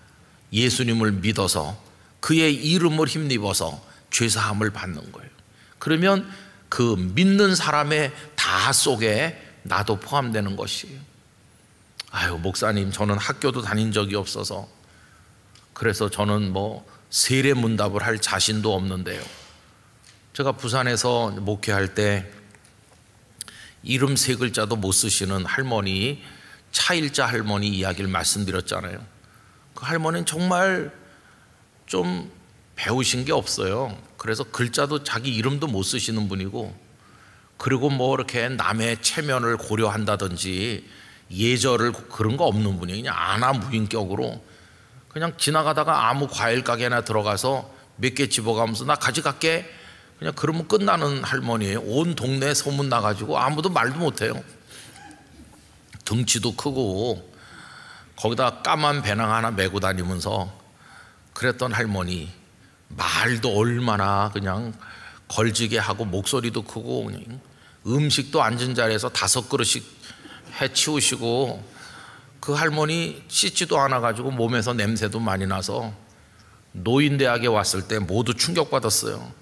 예수님을 믿어서 그의 이름을 힘입어서 죄사함을 받는 거예요. 그러면 그 믿는 사람의 다 속에 나도 포함되는 것이에요. 아유, 목사님, 저는 학교도 다닌 적이 없어서 그래서 저는 뭐 세례문답을 할 자신도 없는데요. 제가 부산에서 목회할 때 이름 세 글자도 못 쓰시는 할머니, 차일자 할머니 이야기를 말씀드렸잖아요. 그 할머니는 정말 좀 배우신 게 없어요. 그래서 글자도 자기 이름도 못 쓰시는 분이고, 그리고 뭐 이렇게 남의 체면을 고려한다든지 예절을 그런 거 없는 분이, 그냥 안하무인격으로 그냥 지나가다가 아무 과일 가게나 들어가서 몇 개 집어가면서 나 가져갈게, 그냥 그러면 끝나는 할머니예요. 온 동네에 소문 나가지고 아무도 말도 못해요. 덩치도 크고 거기다 까만 배낭 하나 메고 다니면서 그랬던 할머니, 말도 얼마나 그냥 걸지게 하고 목소리도 크고, 그냥 음식도 앉은 자리에서 5그릇씩 해치우시고, 그 할머니 씻지도 않아가지고 몸에서 냄새도 많이 나서 노인대학에 왔을 때 모두 충격받았어요.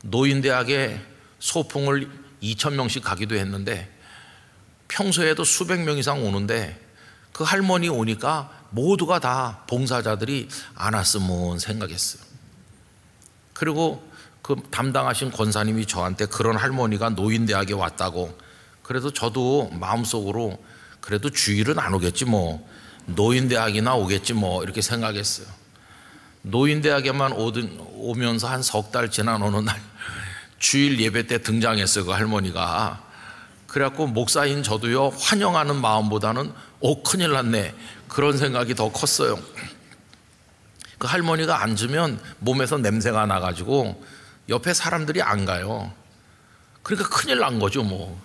노인대학에 소풍을 2,000명씩 가기도 했는데 평소에도 수백 명 이상 오는데 그 할머니 오니까 모두가 다 봉사자들이 안 왔으면 생각했어요. 그리고 그 담당하신 권사님이 저한테 그런 할머니가 노인대학에 왔다고, 그래도 저도 마음속으로 그래도 주일은 안 오겠지 뭐, 노인대학이나 오겠지 뭐, 이렇게 생각했어요. 노인대학에만 오면서 한 석 달 지난 어느 날 주일 예배 때 등장했어요, 그 할머니가. 그래갖고 목사인 저도요, 환영하는 마음보다는 큰일 났네, 그런 생각이 더 컸어요. 그 할머니가 앉으면 몸에서 냄새가 나가지고 옆에 사람들이 안 가요. 그러니까 큰일 난 거죠 뭐.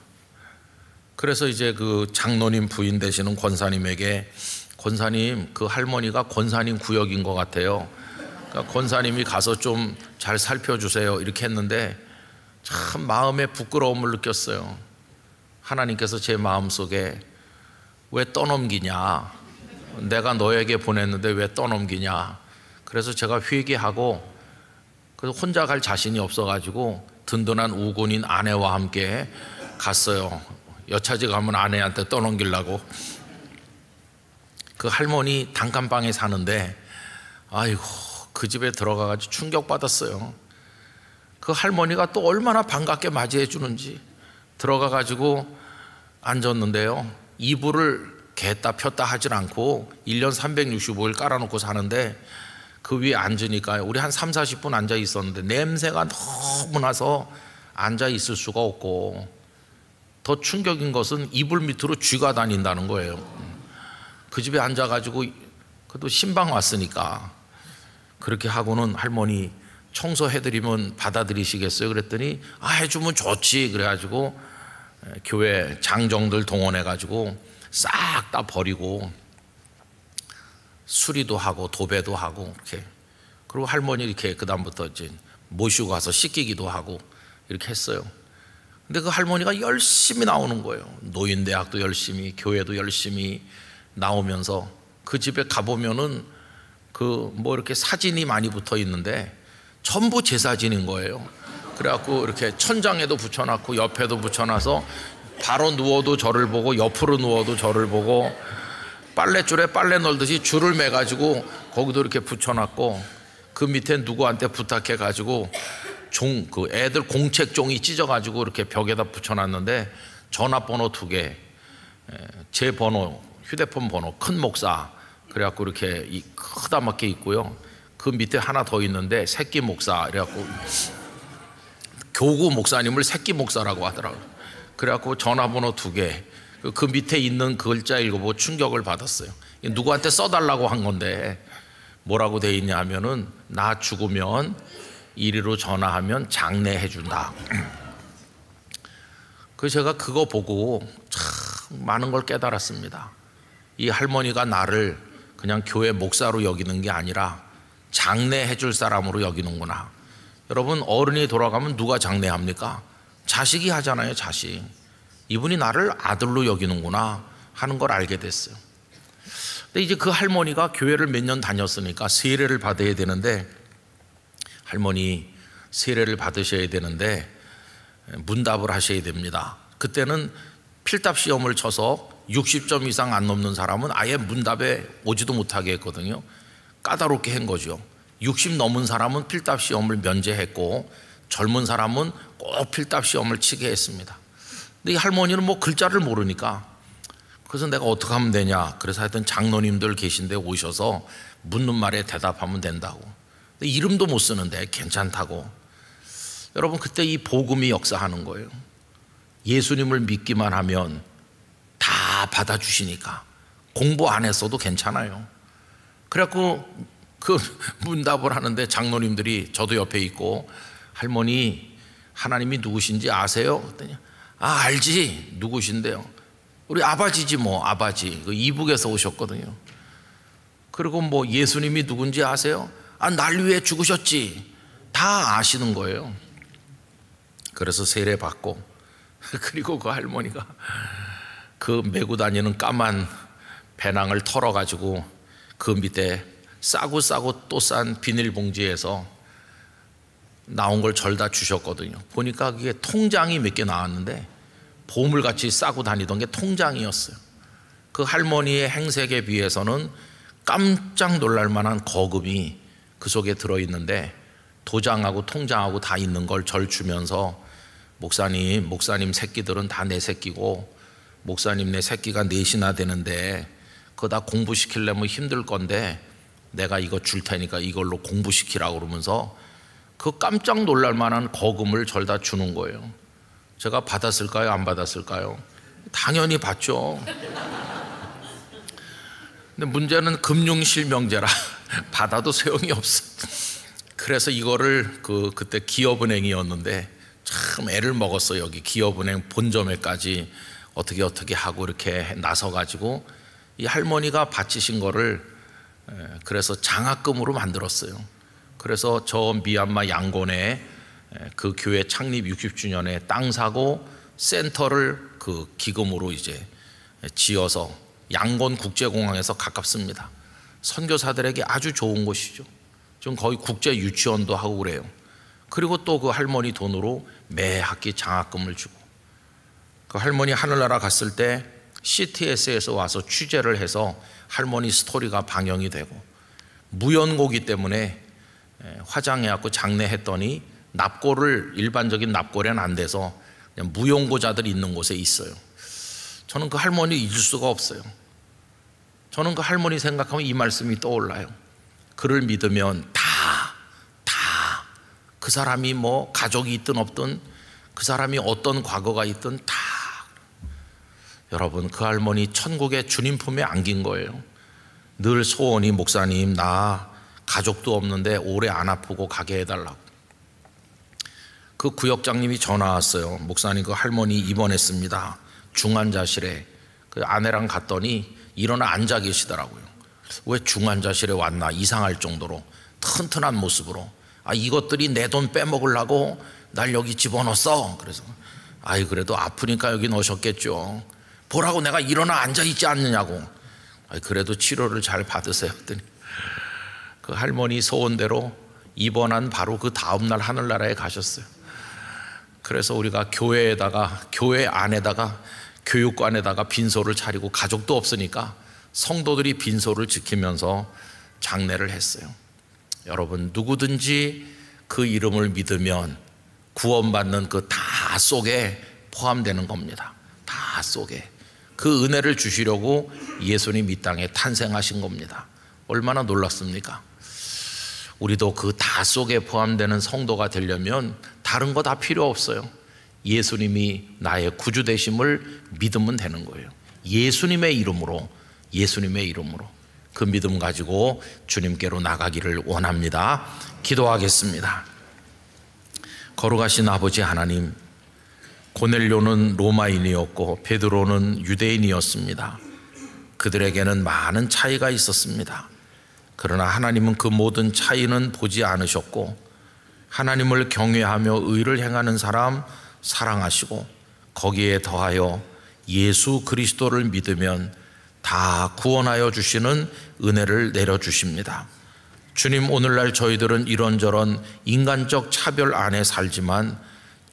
그래서 이제 그 장로님 부인 되시는 권사님에게, 권사님, 그 할머니가 권사님 구역인 것 같아요, 그러니까 권사님이 가서 좀 잘 살펴주세요, 이렇게 했는데 참 마음에 부끄러움을 느꼈어요. 하나님께서 제 마음속에 왜 떠넘기냐, 내가 너에게 보냈는데 왜 떠넘기냐. 그래서 제가 회개하고, 그래서 혼자 갈 자신이 없어가지고 든든한 우군인 아내와 함께 갔어요. 여차지 가면 아내한테 떠넘기려고. 그 할머니 단칸방에 사는데 아이고 그 집에 들어가가지고 충격받았어요. 그 할머니가 또 얼마나 반갑게 맞이해 주는지. 들어가가지고 앉았는데요, 이불을 개다 폈다 하질 않고 1년 365일 깔아놓고 사는데 그 위에 앉으니까 우리 한 3, 40분 앉아 있었는데 냄새가 너무 나서 앉아 있을 수가 없고, 더 충격인 것은 이불 밑으로 쥐가 다닌다는 거예요. 그 집에 앉아가지고 그래도 신방 왔으니까 그렇게 하고는 할머니 청소해드리면 받아들이시겠어요? 그랬더니 해주면 좋지. 그래가지고 교회 장정들 동원해가지고 싹 다 버리고 수리도 하고 도배도 하고 이렇게, 그리고 할머니 이렇게 그 다음부터 이제 모시고 가서 씻기기도 하고 이렇게 했어요. 근데 그 할머니가 열심히 나오는 거예요. 노인대학도 열심히, 교회도 열심히 나오면서 그 집에 가보면은 그 뭐 이렇게 사진이 많이 붙어 있는데 전부 제 사진인 거예요. 그래갖고 이렇게 천장에도 붙여놨고 옆에도 붙여놔서 바로 누워도 저를 보고 옆으로 누워도 저를 보고, 빨랫줄에 빨래 널듯이 줄을 매가지고 거기도 이렇게 붙여놨고, 그 밑에 누구한테 부탁해가지고 그 애들 공책 종이 찢어가지고 이렇게 벽에다 붙여놨는데 전화번호 2개, 제 번호, 휴대폰 번호, 큰 목사, 그래갖고 이렇게 크다랗게 있고요. 그 밑에 하나 더 있는데 새끼 목사, 그래갖고 교구 목사님을 새끼 목사라고 하더라고요. 그래갖고 전화번호 2개, 그 밑에 있는 글자 읽어보고 충격을 받았어요. 누구한테 써달라고 한 건데 뭐라고 돼 있냐 하면은 나 죽으면 이리로 전화하면 장례해 준다. 그래서 제가 그거 보고 참 많은 걸 깨달았습니다. 이 할머니가 나를 그냥 교회 목사로 여기는 게 아니라 장례해 줄 사람으로 여기는구나. 여러분, 어른이 돌아가면 누가 장례합니까? 자식이 하잖아요, 자식. 이분이 나를 아들로 여기는구나 하는 걸 알게 됐어요. 근데 이제 그 할머니가 교회를 몇 년 다녔으니까 세례를 받아야 되는데, 할머니 세례를 받으셔야 되는데 문답을 하셔야 됩니다. 그때는 필답 시험을 쳐서 60점 이상 안 넘는 사람은 아예 문답에 오지도 못하게 했거든요. 까다롭게 한 거죠. 60 넘은 사람은 필답 시험을 면제했고 젊은 사람은 꼭 필답 시험을 치게 했습니다. 근데 이 할머니는 뭐 글자를 모르니까, 그래서 내가 어떻게 하면 되냐, 그래서 하여튼 장로님들 계신데 오셔서 묻는 말에 대답하면 된다고. 근데 이름도 못 쓰는데 괜찮다고. 여러분, 그때 이 복음이 역사하는 거예요. 예수님을 믿기만 하면 다 받아주시니까 공부 안 했어도 괜찮아요. 그래갖고 그 문답을 하는데 장로님들이, 저도 옆에 있고, 할머니 하나님이 누구신지 아세요? 그랬더니 알지. 누구신데요? 우리 아버지지 뭐. 아버지 그 이북에서 오셨거든요. 그리고 뭐 예수님이 누군지 아세요? 날 위해 죽으셨지. 다 아시는 거예요. 그래서 세례 받고, 그리고 그 할머니가 그 메고 다니는 까만 배낭을 털어가지고 그 밑에 싸고 또 싼 비닐봉지에서 나온 걸 절다 주셨거든요. 보니까 그게 통장이 몇 개 나왔는데 보물같이 싸고 다니던 게 통장이었어요. 그 할머니의 행색에 비해서는 깜짝 놀랄 만한 거금이 그 속에 들어있는데, 도장하고 통장하고 다 있는 걸 절 주면서 목사님 새끼들은 다 내 새끼고, 목사님 내 새끼가 넷이나 되는데 그거 다 공부시키려면 힘들 건데 내가 이거 줄 테니까 이걸로 공부시키라고 그러면서 그 깜짝 놀랄 만한 거금을 절다 주는 거예요. 제가 받았을까요? 안 받았을까요? 당연히 받죠. 근데 문제는 금융실명제라 받아도 소용이 없어. 그래서 이거를 그때 기업은행이었는데 참 애를 먹었어요. 여기 기업은행 본점에까지 어떻게 하고 이렇게 나서가지고 이 할머니가 바치신 거를 그래서 장학금으로 만들었어요. 그래서 저 미얀마 양곤에 그 교회 창립 60주년에 땅 사고 센터를 그 기금으로 이제 지어서 양곤 국제공항에서 가깝습니다. 선교사들에게 아주 좋은 곳이죠. 지금 거의 국제 유치원도 하고 그래요. 그리고 또 그 할머니 돈으로 매 학기 장학금을 주고, 그 할머니 하늘나라 갔을 때 CTS에서 와서 취재를 해서 할머니 스토리가 방영이 되고, 무연고기 때문에 화장해갖고 장례했더니 납골을, 일반적인 납골에는 안 돼서 그냥 무용고자들이 있는 곳에 있어요. 저는 그 할머니 잊을 수가 없어요. 저는 그 할머니 생각하면 이 말씀이 떠올라요. 그를 믿으면 다 그 사람이 뭐 가족이 있든 없든, 그 사람이 어떤 과거가 있든 다. 여러분, 그 할머니 천국에 주님 품에 안긴 거예요. 늘 소원이, 목사님 나 가족도 없는데 오래 안 아프고 가게 해달라고. 그 구역장님이 전화 왔어요. 목사님 그 할머니 입원했습니다. 중환자실에. 그 아내랑 갔더니 일어나 앉아 계시더라고요. 왜 중환자실에 왔나 이상할 정도로 튼튼한 모습으로. 이것들이 내 돈 빼먹으려고 날 여기 집어넣었어. 그래서 그래도 아프니까 여기 넣으셨겠죠. 보라고 내가 일어나 앉아 있지 않느냐고. 그래도 치료를 잘 받으세요. 했더니 그 할머니 소원대로 입원한 바로 그 다음날 하늘나라에 가셨어요. 그래서 우리가 교회 안에다가 교육관에다가 빈소를 차리고, 가족도 없으니까 성도들이 빈소를 지키면서 장례를 했어요. 여러분, 누구든지 그 이름을 믿으면 구원받는 그 다 속에 포함되는 겁니다. 다 속에. 그 은혜를 주시려고 예수님 이 땅에 탄생하신 겁니다. 얼마나 놀랍습니까? 우리도 그 다 속에 포함되는 성도가 되려면 다른 거 다 필요 없어요. 예수님이 나의 구주 되심을 믿으면 되는 거예요. 예수님의 이름으로 그 믿음 가지고 주님께로 나가기를 원합니다. 기도하겠습니다. 거룩하신 아버지 하나님, 고넬료는 로마인이었고 베드로는 유대인이었습니다. 그들에게는 많은 차이가 있었습니다. 그러나 하나님은 그 모든 차이는 보지 않으셨고, 하나님을 경외하며 의를 행하는 사람 사랑하시고, 거기에 더하여 예수 그리스도를 믿으면 다 구원하여 주시는 은혜를 내려주십니다. 주님, 오늘날 저희들은 이런저런 인간적 차별 안에 살지만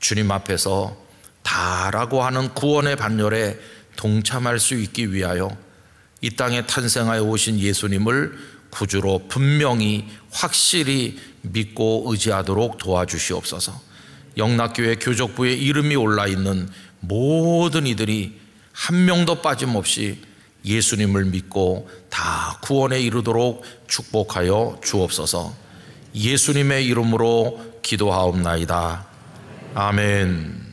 주님 앞에서 다라고 하는 구원의 반열에 동참할 수 있기 위하여 이 땅에 탄생하여 오신 예수님을 구주로 분명히 확실히 믿고 의지하도록 도와주시옵소서. 영락교회 교족부에 이름이 올라있는 모든 이들이 한 명도 빠짐없이 예수님을 믿고 다 구원에 이르도록 축복하여 주옵소서. 예수님의 이름으로 기도하옵나이다. 아멘.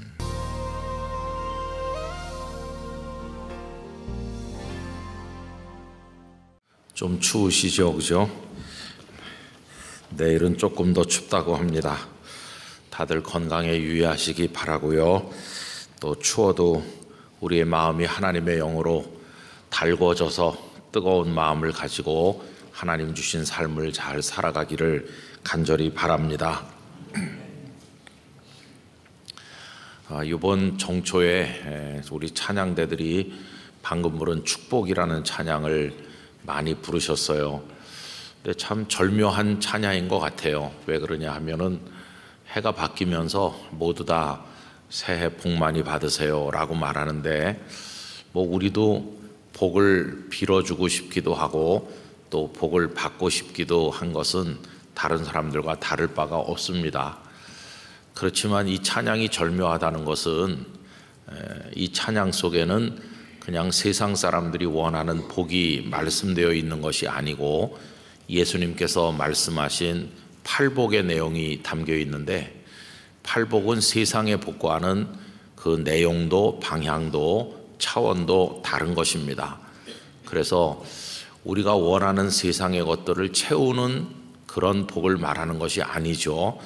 좀 추우시죠, 그죠? 내일은 조금 더 춥다고 합니다. 다들 건강에 유의하시기 바라고요. 또 추워도 우리의 마음이 하나님의 영으로 달궈져서 뜨거운 마음을 가지고 하나님 주신 삶을 잘 살아가기를 간절히 바랍니다. 이번 정초에 우리 찬양대들이 방금 부른 축복이라는 찬양을 많이 부르셨어요. 근데 참 절묘한 찬양인 것 같아요. 왜 그러냐 하면은 해가 바뀌면서 모두 다 새해 복 많이 받으세요 라고 말하는데, 뭐 우리도 복을 빌어주고 싶기도 하고 또 복을 받고 싶기도 한 것은 다른 사람들과 다를 바가 없습니다. 그렇지만 이 찬양이 절묘하다는 것은 이 찬양 속에는 그냥 세상 사람들이 원하는 복이 말씀되어 있는 것이 아니고 예수님께서 말씀하신 팔복의 내용이 담겨 있는데, 팔복은 세상의 복과는 그 내용도 방향도 차원도 다른 것입니다. 그래서 우리가 원하는 세상의 것들을 채우는 그런 복을 말하는 것이 아니죠.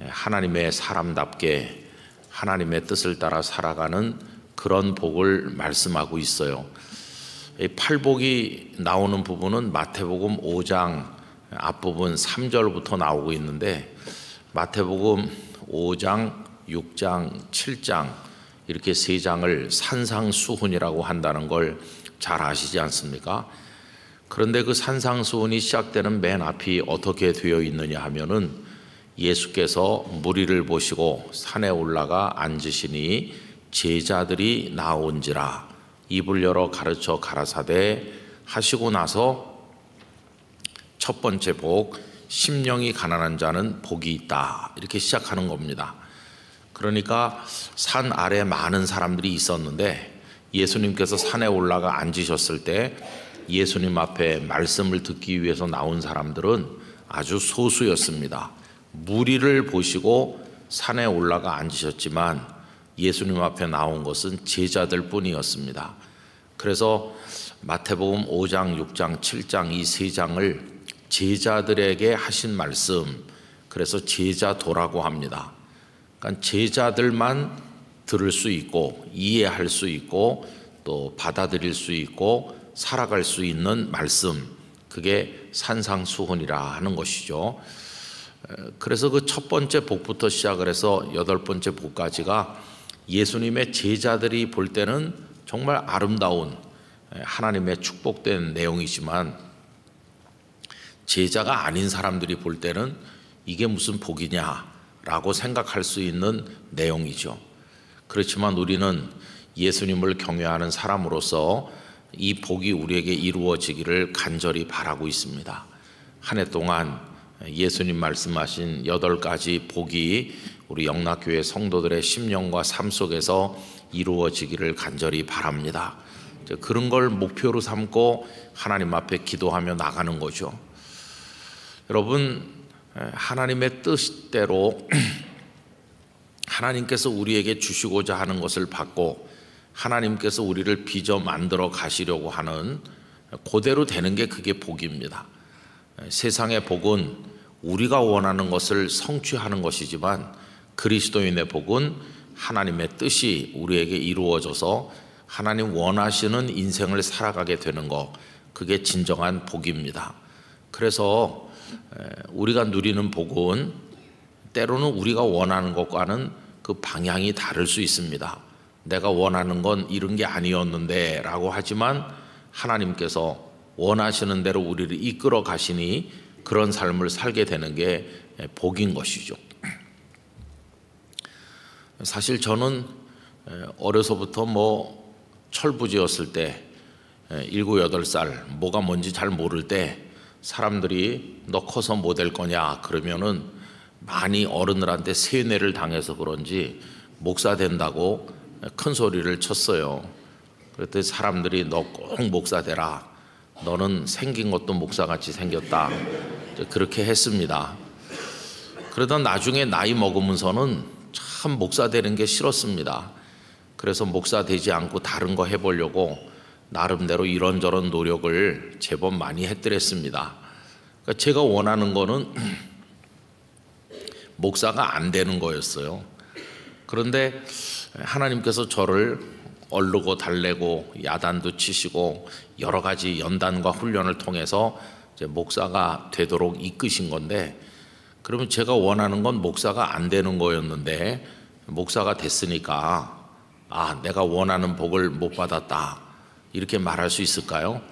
하나님의 사람답게 하나님의 뜻을 따라 살아가는 그런 복을 말씀하고 있어요. 이 팔복이 나오는 부분은 마태복음 5장 앞부분 3절부터 나오고 있는데, 마태복음 5장, 6장, 7장 이렇게 세 장을 산상수훈이라고 한다는 걸 잘 아시지 않습니까? 그런데 그 산상수훈이 시작되는 맨 앞이 어떻게 되어 있느냐 하면은, 예수께서 무리를 보시고 산에 올라가 앉으시니 제자들이 나온지라 입을 열어 가르쳐 가라사대 하시고 나서 첫 번째 복, 심령이 가난한 자는 복이 있다, 이렇게 시작하는 겁니다. 그러니까 산 아래 많은 사람들이 있었는데 예수님께서 산에 올라가 앉으셨을 때 예수님 앞에 말씀을 듣기 위해서 나온 사람들은 아주 소수였습니다. 무리를 보시고 산에 올라가 앉으셨지만 예수님 앞에 나온 것은 제자들 뿐이었습니다. 그래서 마태복음 5장, 6장, 7장 이 세 장을 제자들에게 하신 말씀, 그래서 제자도라고 합니다. 그러니까 제자들만 들을 수 있고 이해할 수 있고 또 받아들일 수 있고 살아갈 수 있는 말씀, 그게 산상수훈이라 하는 것이죠. 그래서 그 첫 번째 복부터 시작을 해서 여덟 번째 복까지가 예수님의 제자들이 볼 때는 정말 아름다운 하나님의 축복된 내용이지만 제자가 아닌 사람들이 볼 때는 이게 무슨 복이냐라고 생각할 수 있는 내용이죠. 그렇지만 우리는 예수님을 경외하는 사람으로서 이 복이 우리에게 이루어지기를 간절히 바라고 있습니다. 한 해 동안 예수님 말씀하신 8가지 복이 우리 영락교회 성도들의 심령과 삶 속에서 이루어지기를 간절히 바랍니다. 그런 걸 목표로 삼고 하나님 앞에 기도하며 나가는 거죠. 여러분, 하나님의 뜻대로 하나님께서 우리에게 주시고자 하는 것을 받고 하나님께서 우리를 빚어 만들어 가시려고 하는 그대로 되는 게 그게 복입니다. 세상의 복은 우리가 원하는 것을 성취하는 것이지만 그리스도인의 복은 하나님의 뜻이 우리에게 이루어져서 하나님 원하시는 인생을 살아가게 되는 것, 그게 진정한 복입니다. 그래서 우리가 누리는 복은 때로는 우리가 원하는 것과는 그 방향이 다를 수 있습니다. 내가 원하는 건 이런 게 아니었는데 라고 하지만 하나님께서 원하시는 대로 우리를 이끌어 가시니 그런 삶을 살게 되는 게 복인 것이죠. 사실 저는 어려서부터 철부지였을 때 7, 8살 뭐가 뭔지 잘 모를 때 사람들이 너 커서 뭐 될 거냐 그러면은 많이 어른들한테 세뇌를 당해서 그런지 목사 된다고 큰 소리를 쳤어요. 그랬더니 사람들이 너 꼭 목사 되라, 너는 생긴 것도 목사같이 생겼다, 그렇게 했습니다. 그러다 나중에 나이 먹으면서는 참 목사 되는 게 싫었습니다. 그래서 목사 되지 않고 다른 거 해보려고 나름대로 이런저런 노력을 제법 많이 했더랬습니다. 그러니까 제가 원하는 거는 목사가 안 되는 거였어요. 그런데 하나님께서 저를 얼르고 달래고 야단도 치시고 여러 가지 연단과 훈련을 통해서 이제 목사가 되도록 이끄신 건데, 그러면 제가 원하는 건 목사가 안 되는 거였는데 목사가 됐으니까 내가 원하는 복을 못 받았다 이렇게 말할 수 있을까요?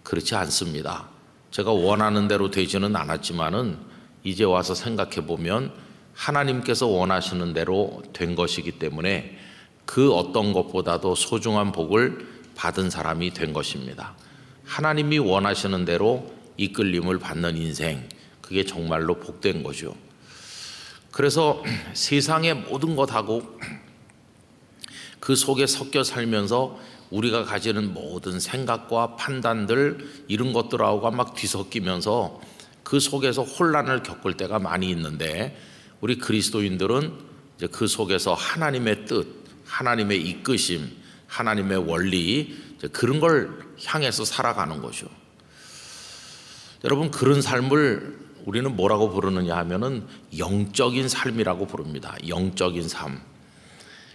그렇지 않습니다. 제가 원하는 대로 되지는 않았지만은 이제 와서 생각해 보면 하나님께서 원하시는 대로 된 것이기 때문에 그 어떤 것보다도 소중한 복을 받은 사람이 된 것입니다. 하나님이 원하시는 대로 이끌림을 받는 인생, 그게 정말로 복된 거죠. 그래서 세상의 모든 것하고 그 속에 섞여 살면서 우리가 가지는 모든 생각과 판단들 이런 것들하고 막 뒤섞이면서 그 속에서 혼란을 겪을 때가 많이 있는데, 우리 그리스도인들은 이제 그 속에서 하나님의 뜻, 하나님의 이끄심, 하나님의 원리, 그런 걸 향해서 살아가는 거죠. 여러분, 그런 삶을 우리는 뭐라고 부르느냐 하면은 영적인 삶이라고 부릅니다. 영적인 삶.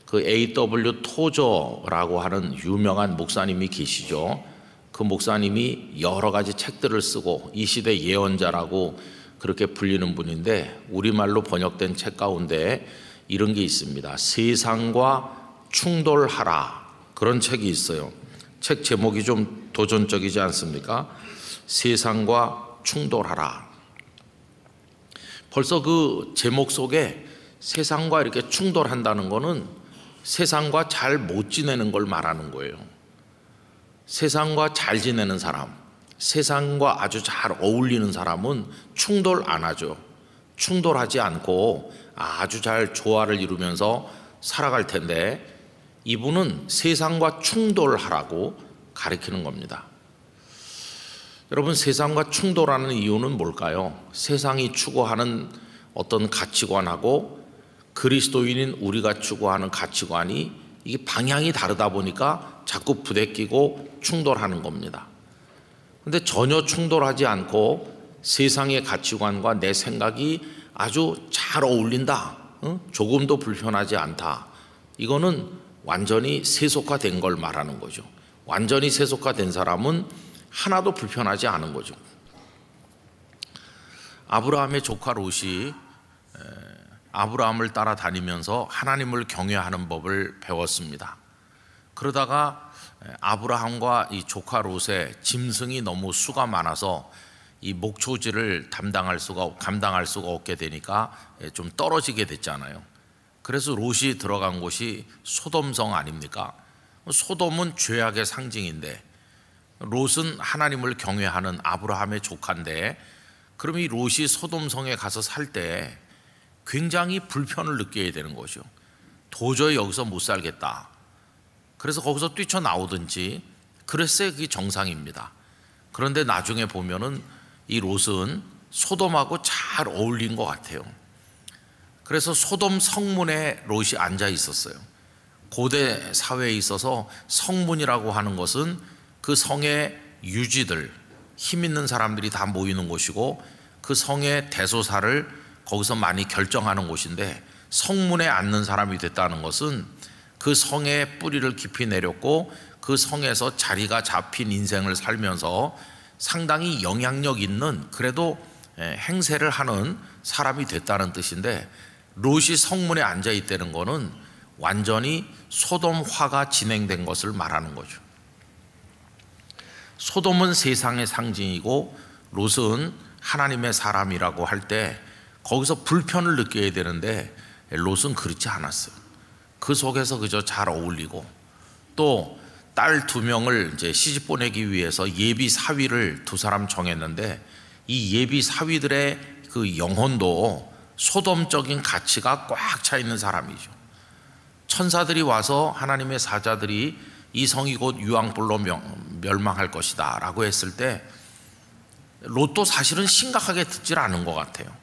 그 A.W. 토저라고 하는 유명한 목사님이 계시죠. 그 목사님이 여러 가지 책들을 쓰고 이 시대 예언자라고 그렇게 불리는 분인데, 우리말로 번역된 책 가운데 이런 게 있습니다. 세상과 충돌하라, 그런 책이 있어요. 책 제목이 좀 도전적이지 않습니까? 세상과 충돌하라. 벌써 그 제목 속에 세상과 이렇게 충돌한다는 거는 세상과 잘 못 지내는 걸 말하는 거예요. 세상과 잘 지내는 사람, 세상과 아주 잘 어울리는 사람은 충돌 안 하죠. 충돌하지 않고 아주 잘 조화를 이루면서 살아갈 텐데, 이분은 세상과 충돌하라고 가리키는 겁니다. 여러분, 세상과 충돌하는 이유는 뭘까요? 세상이 추구하는 어떤 가치관하고 그리스도인인 우리가 추구하는 가치관이 이게 방향이 다르다 보니까 자꾸 부대끼고 충돌하는 겁니다. 근데 전혀 충돌하지 않고 세상의 가치관과 내 생각이 아주 잘 어울린다, 조금도 불편하지 않다, 이거는 완전히 세속화된 걸 말하는 거죠. 완전히 세속화된 사람은 하나도 불편하지 않은 거죠. 아브라함의 조카 롯이 아브라함을 따라다니면서 하나님을 경외하는 법을 배웠습니다. 그러다가 아브라함과 이 조카 롯의 짐승이 너무 수가 많아서 이 목초지를 감당할 수가 없게 되니까 좀 떨어지게 됐잖아요. 그래서 롯이 들어간 곳이 소돔성 아닙니까? 소돔은 죄악의 상징인데 롯은 하나님을 경외하는 아브라함의 조카인데, 그럼 이 롯이 소돔성에 가서 살 때 굉장히 불편을 느껴야 되는 거죠. 도저히 여기서 못 살겠다. 그래서 거기서 뛰쳐나오든지 그랬어야 그게 정상입니다. 그런데 나중에 보면은 이 롯은 소돔하고 잘 어울린 것 같아요. 그래서 소돔 성문에 롯이 앉아 있었어요. 고대 사회에 있어서 성문이라고 하는 것은 그 성의 유지들, 힘 있는 사람들이 다 모이는 곳이고 그 성의 대소사를 거기서 많이 결정하는 곳인데, 성문에 앉는 사람이 됐다는 것은 그 성의 뿌리를 깊이 내렸고 그 성에서 자리가 잡힌 인생을 살면서 상당히 영향력 있는, 그래도 행세를 하는 사람이 됐다는 뜻인데, 롯이 성문에 앉아 있다는 것은 완전히 소돔화가 진행된 것을 말하는 거죠. 소돔은 세상의 상징이고 롯은 하나님의 사람이라고 할 때 거기서 불편을 느껴야 되는데 롯은 그렇지 않았어요. 그 속에서 그저 잘 어울리고, 또 딸 2명을 이제 시집 보내기 위해서 예비 사위를 2사람 정했는데, 이 예비 사위들의 그 영혼도 소돔적인 가치가 꽉 차 있는 사람이죠. 천사들이 와서 하나님의 사자들이 이 성이 곧 유황불로 멸망할 것이다 라고 했을 때 롯도 사실은 심각하게 듣질 않은 것 같아요.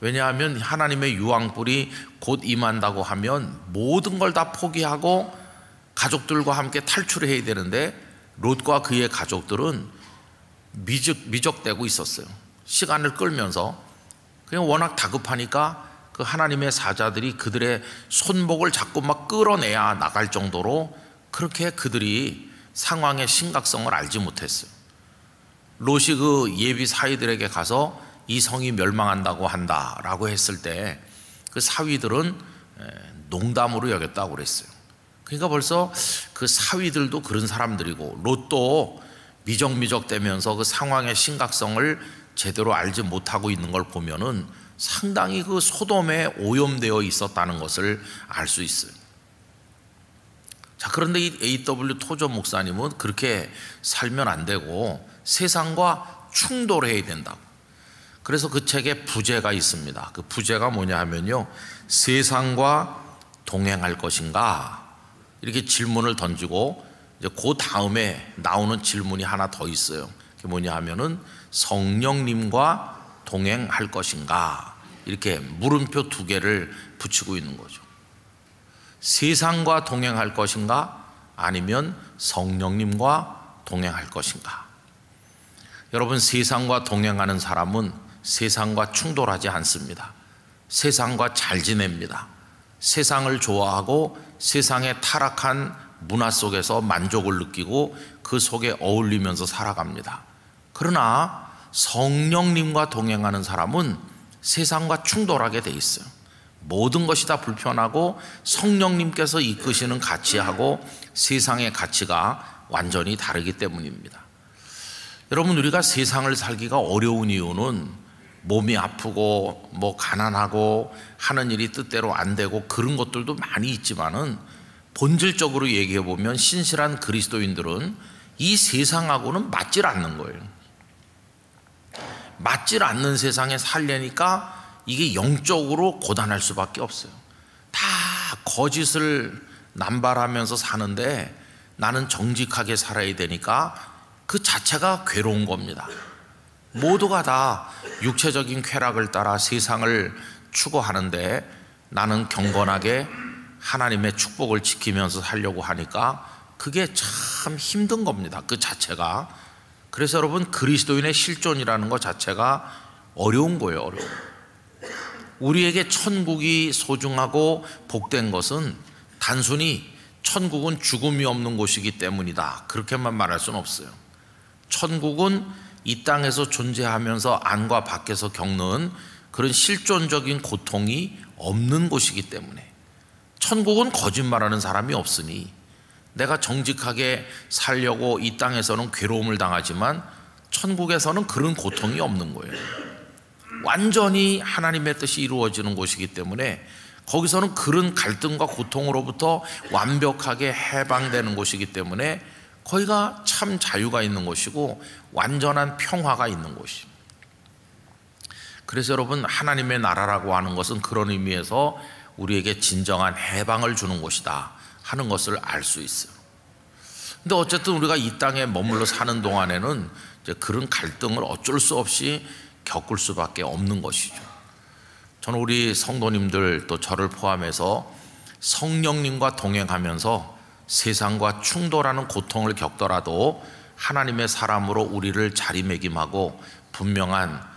왜냐하면 하나님의 유황불이 곧 임한다고 하면 모든 걸 다 포기하고 가족들과 함께 탈출해야 되는데, 롯과 그의 가족들은 미적대고 있었어요. 시간을 끌면서 그냥 워낙 다급하니까 그 하나님의 사자들이 그들의 손목을 자꾸 막 끌어내야 나갈 정도로 그렇게 그들이 상황의 심각성을 알지 못했어요. 롯이 그 예비 사위들에게 가서 이 성이 멸망한다고 한다라고 했을 때 그 사위들은 농담으로 여겼다고 그랬어요. 그러니까 벌써 그 사위들도 그런 사람들이고 롯도 미적미적대면서 그 상황의 심각성을 제대로 알지 못하고 있는 걸 보면은 상당히 그 소돔에 오염되어 있었다는 것을 알 수 있어요. 자, 그런데 이 A.W. 토저 목사님은 그렇게 살면 안 되고 세상과 충돌해야 된다고. 그래서 그 책에 부제가 있습니다. 그 부제가 뭐냐 하면요, 세상과 동행할 것인가, 이렇게 질문을 던지고 이제 그 다음에 나오는 질문이 하나 더 있어요. 그게 뭐냐 하면은 성령님과 동행할 것인가, 이렇게 물음표 2개를 붙이고 있는 거죠. 세상과 동행할 것인가, 아니면 성령님과 동행할 것인가. 여러분, 세상과 동행하는 사람은 세상과 충돌하지 않습니다. 세상과 잘 지냅니다. 세상을 좋아하고 세상의 타락한 문화 속에서 만족을 느끼고 그 속에 어울리면서 살아갑니다. 그러나 성령님과 동행하는 사람은 세상과 충돌하게 돼 있어요. 모든 것이 다 불편하고 성령님께서 이끄시는 가치하고 세상의 가치가 완전히 다르기 때문입니다. 여러분, 우리가 세상을 살기가 어려운 이유는 몸이 아프고 뭐 가난하고 하는 일이 뜻대로 안 되고 그런 것들도 많이 있지만은 본질적으로 얘기해 보면 신실한 그리스도인들은 이 세상하고는 맞질 않는 거예요. 맞질 않는 세상에 살려니까 이게 영적으로 고단할 수밖에 없어요. 다 거짓을 남발하면서 사는데 나는 정직하게 살아야 되니까 그 자체가 괴로운 겁니다. 모두가 다 육체적인 쾌락을 따라 세상을 추구하는데 나는 경건하게 하나님의 축복을 지키면서 살려고 하니까 그게 참 힘든 겁니다. 그 자체가. 그래서 여러분, 그리스도인의 실존이라는 것 자체가 어려운 거예요. 어려워. 우리에게 천국이 소중하고 복된 것은 단순히 천국은 죽음이 없는 곳이기 때문이다, 그렇게만 말할 수는 없어요. 천국은 이 땅에서 존재하면서 안과 밖에서 겪는 그런 실존적인 고통이 없는 곳이기 때문에, 천국은 거짓말하는 사람이 없으니 내가 정직하게 살려고 이 땅에서는 괴로움을 당하지만 천국에서는 그런 고통이 없는 거예요. 완전히 하나님의 뜻이 이루어지는 곳이기 때문에 거기서는 그런 갈등과 고통으로부터 완벽하게 해방되는 곳이기 때문에 거기가 참 자유가 있는 곳이고 완전한 평화가 있는 곳입니다. 그래서 여러분, 하나님의 나라라고 하는 것은 그런 의미에서 우리에게 진정한 해방을 주는 곳이다 하는 것을 알 수 있어요. 근데 어쨌든 우리가 이 땅에 머물러 사는 동안에는 이제 그런 갈등을 어쩔 수 없이 겪을 수밖에 없는 것이죠. 저는 우리 성도님들, 또 저를 포함해서 성령님과 동행하면서 세상과 충돌하는 고통을 겪더라도 하나님의 사람으로 우리를 자리매김하고 분명한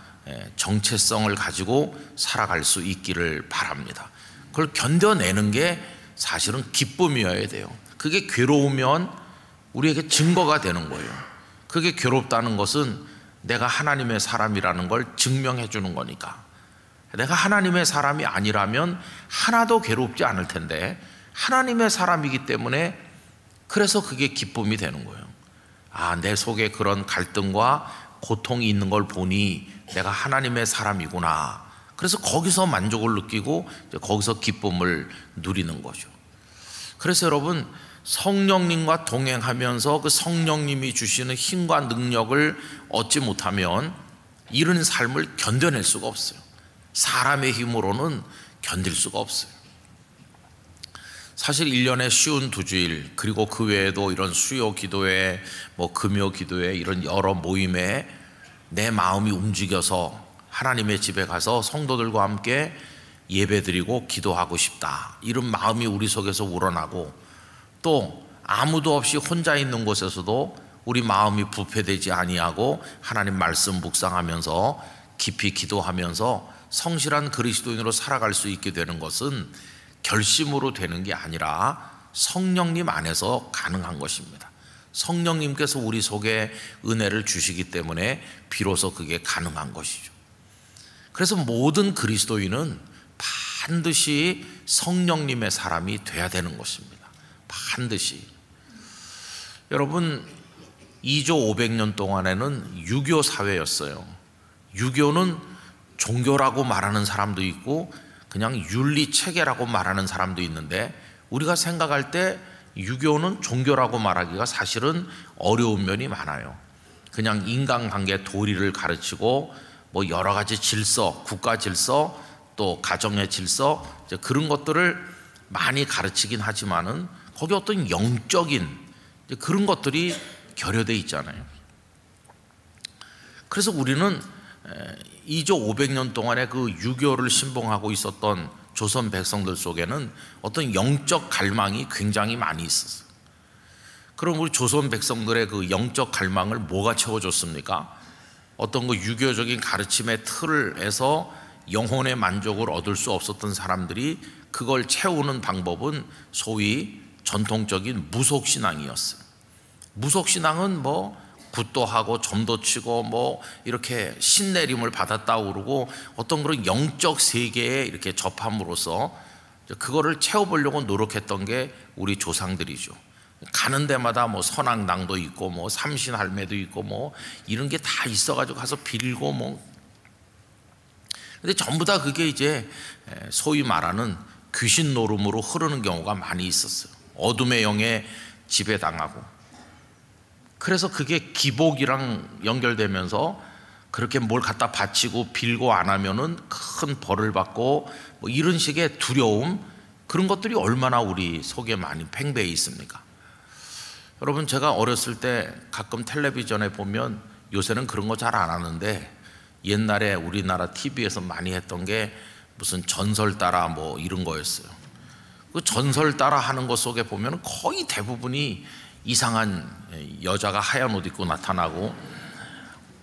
정체성을 가지고 살아갈 수 있기를 바랍니다. 그걸 견뎌내는 게 사실은 기쁨이어야 돼요. 그게 괴로우면 우리에게 증거가 되는 거예요. 그게 괴롭다는 것은 내가 하나님의 사람이라는 걸 증명해 주는 거니까. 내가 하나님의 사람이 아니라면 하나도 괴롭지 않을 텐데 하나님의 사람이기 때문에 그래서 그게 기쁨이 되는 거예요. 아, 내 속에 그런 갈등과 고통이 있는 걸 보니 내가 하나님의 사람이구나. 그래서 거기서 만족을 느끼고 거기서 기쁨을 누리는 거죠. 그래서 여러분, 성령님과 동행하면서 그 성령님이 주시는 힘과 능력을 얻지 못하면 이런 삶을 견뎌낼 수가 없어요. 사람의 힘으로는 견딜 수가 없어요. 사실 1년에 쉬운 2주일, 그리고 그 외에도 이런 수요 기도회, 금요 기도회, 이런 여러 모임에 내 마음이 움직여서 하나님의 집에 가서 성도들과 함께 예배드리고 기도하고 싶다, 이런 마음이 우리 속에서 우러나고, 또 아무도 없이 혼자 있는 곳에서도 우리 마음이 부패되지 아니하고 하나님 말씀 묵상하면서 깊이 기도하면서 성실한 그리스도인으로 살아갈 수 있게 되는 것은 결심으로 되는 게 아니라 성령님 안에서 가능한 것입니다. 성령님께서 우리 속에 은혜를 주시기 때문에 비로소 그게 가능한 것이죠. 그래서 모든 그리스도인은 반드시 성령님의 사람이 돼야 되는 것입니다. 반드시. 여러분, 2조 500년 동안에는 유교 사회였어요. 유교는 종교라고 말하는 사람도 있고 그냥 윤리체계라고 말하는 사람도 있는데, 우리가 생각할 때 유교는 종교라고 말하기가 사실은 어려운 면이 많아요. 그냥 인간관계 도리를 가르치고 여러 가지 질서, 국가 질서, 또 가정의 질서, 그런 것들을 많이 가르치긴 하지만은 거기 어떤 영적인 그런 것들이 결여되어 있잖아요. 그래서 우리는 2조 500년 동안에 그 유교를 신봉하고 있었던 조선 백성들 속에는 어떤 영적 갈망이 굉장히 많이 있었어요. 그럼 우리 조선 백성들의 그 영적 갈망을 뭐가 채워줬습니까? 어떤 그 유교적인 가르침의 틀에서 영혼의 만족을 얻을 수 없었던 사람들이 그걸 채우는 방법은 소위 전통적인 무속신앙이었어요. 무속신앙은 굿도 하고 점도 치고 이렇게 신내림을 받았다고 그러고 어떤 그런 영적 세계에 이렇게 접함으로써 그거를 채워보려고 노력했던 게 우리 조상들이죠. 가는 데마다 선악낭도 있고 삼신할매도 있고 이런 게 다 있어가지고 가서 빌고 근데 전부 다 그게 이제 소위 말하는 귀신 노름으로 흐르는 경우가 많이 있었어요. 어둠의 영에 지배당하고, 그래서 그게 기복이랑 연결되면서 그렇게 뭘 갖다 바치고 빌고 안 하면은 큰 벌을 받고 뭐 이런 식의 두려움, 그런 것들이 얼마나 우리 속에 많이 팽배해 있습니까? 여러분, 제가 어렸을 때 가끔 텔레비전에 보면, 요새는 그런 거 잘 안 하는데 옛날에 우리나라 TV에서 많이 했던 게 무슨 전설 따라 뭐 이런 거였어요. 그 전설 따라 하는 것 속에 보면 거의 대부분이 이상한 여자가 하얀 옷 입고 나타나고,